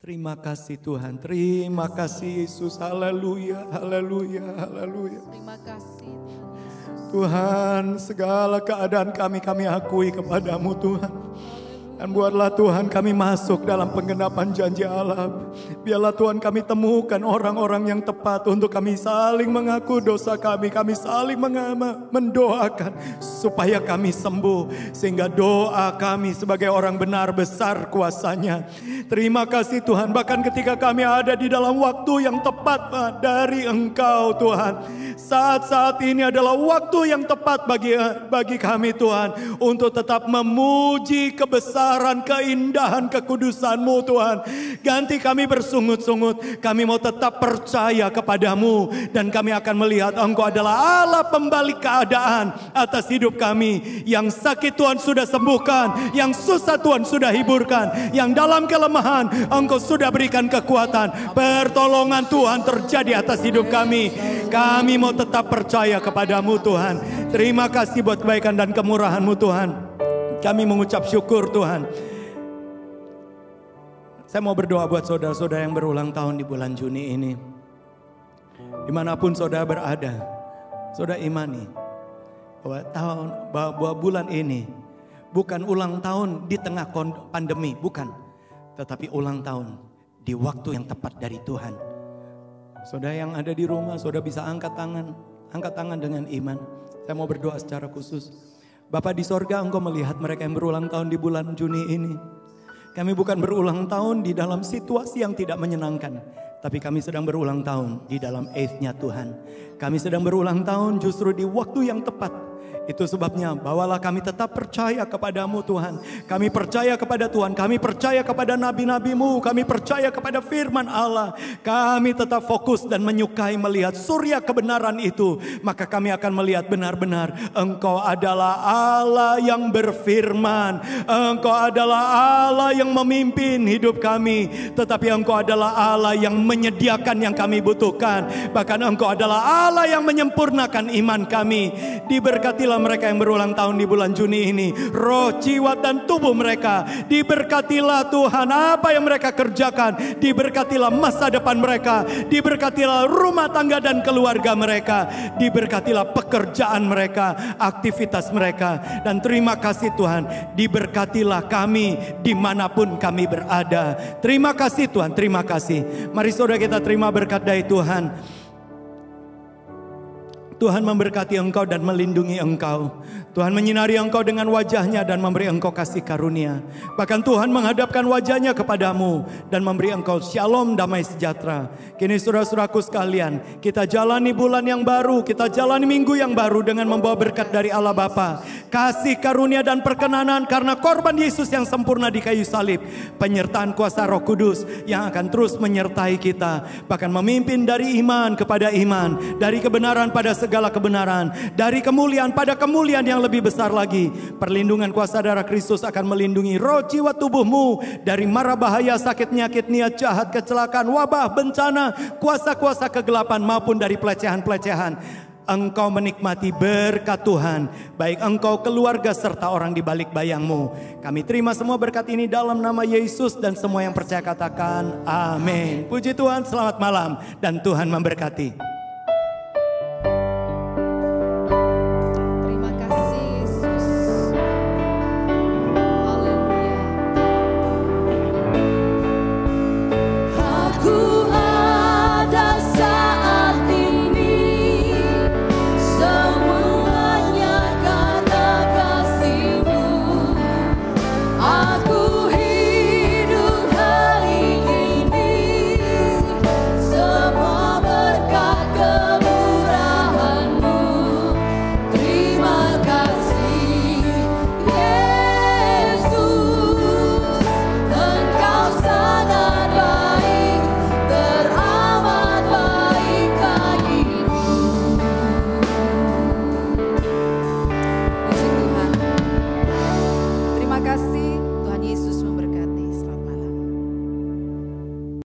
Terima kasih Tuhan, terima kasih Yesus, haleluya, haleluya, haleluya. Terima kasih Tuhan, segala keadaan kami akui kepadamu Tuhan. Dan buatlah Tuhan kami masuk dalam penggenapan janji Allah. Biarlah Tuhan kami temukan orang-orang yang tepat untuk kami saling mengaku dosa kami saling mendoakan supaya kami sembuh. Sehingga doa kami sebagai orang benar besar kuasanya. Terima kasih Tuhan, bahkan ketika kami ada di dalam waktu yang tepat dari Engkau Tuhan. Saat-saat ini adalah waktu yang tepat bagi kami Tuhan, untuk tetap memuji kebesaran, keindahan, kekudusan-Mu Tuhan. Ganti kami bersungut-sungut, kami mau tetap percaya kepadamu. Dan kami akan melihat Engkau adalah Allah pembalik keadaan atas hidup kami. Yang sakit Tuhan sudah sembuhkan, yang susah Tuhan sudah hiburkan, yang dalam kelemahan Engkau sudah berikan kekuatan. Pertolongan Tuhan terjadi atas hidup kami. Kami mau tetap percaya kepadamu Tuhan. Terima kasih buat kebaikan dan kemurahan-Mu Tuhan. Kami mengucap syukur Tuhan. Saya mau berdoa buat saudara-saudara yang berulang tahun di bulan Juni ini. Dimanapun saudara berada, saudara imani bahwa bulan ini bukan ulang tahun di tengah pandemi, bukan. Tetapi ulang tahun di waktu yang tepat dari Tuhan. Saudara yang ada di rumah, saudara bisa angkat tangan dengan iman. Saya mau berdoa secara khusus. Bapa di sorga, Engkau melihat mereka yang berulang tahun di bulan Juni ini. Kami bukan berulang tahun di dalam situasi yang tidak menyenangkan, tapi kami sedang berulang tahun di dalam faith-nya Tuhan. Kami sedang berulang tahun justru di waktu yang tepat. Itu sebabnya bawalah kami tetap percaya kepadamu Tuhan. Kami percaya kepada Tuhan, kami percaya kepada nabi-nabimu, kami percaya kepada firman Allah. Kami tetap fokus dan menyukai melihat surya kebenaran itu. Maka kami akan melihat benar-benar Engkau adalah Allah yang berfirman. Engkau adalah Allah yang memimpin hidup kami. Tetapi Engkau adalah Allah yang menyediakan yang kami butuhkan. Bahkan Engkau adalah Allah yang menyempurnakan iman kami. Diberkatilah mereka yang berulang tahun di bulan Juni ini. Roh, jiwa dan tubuh mereka diberkatilah Tuhan. Apa yang mereka kerjakan, diberkatilah masa depan mereka. Diberkatilah rumah tangga dan keluarga mereka. Diberkatilah pekerjaan mereka, aktivitas mereka. Dan terima kasih Tuhan, diberkatilah kami dimanapun kami berada. Terima kasih Tuhan, terima kasih. Mari saudara kita terima berkat dari Tuhan. Tuhan memberkati engkau dan melindungi engkau. Tuhan menyinari engkau dengan wajahnya dan memberi engkau kasih karunia. Bahkan Tuhan menghadapkan wajahnya kepadamu dan memberi engkau shalom, damai sejahtera. Kini saudara-saudaraku sekalian, kita jalani bulan yang baru, kita jalani minggu yang baru dengan membawa berkat dari Allah Bapa, kasih karunia dan perkenanan karena korban Yesus yang sempurna di kayu salib, penyertaan kuasa Roh Kudus yang akan terus menyertai kita, bahkan memimpin dari iman kepada iman, dari kebenaran pada segala kebenaran. Dari kemuliaan pada kemuliaan yang lebih besar lagi. Perlindungan kuasa darah Kristus akan melindungi roh jiwa tubuhmu dari mara bahaya, sakit, penyakit, niat jahat, kecelakaan, wabah, bencana, kuasa-kuasa kegelapan maupun dari pelecehan-pelecehan. Engkau menikmati berkat Tuhan, baik engkau, keluarga, serta orang di balik bayangmu. Kami terima semua berkat ini dalam nama Yesus, dan semua yang percaya katakan amin. Puji Tuhan, selamat malam dan Tuhan memberkati.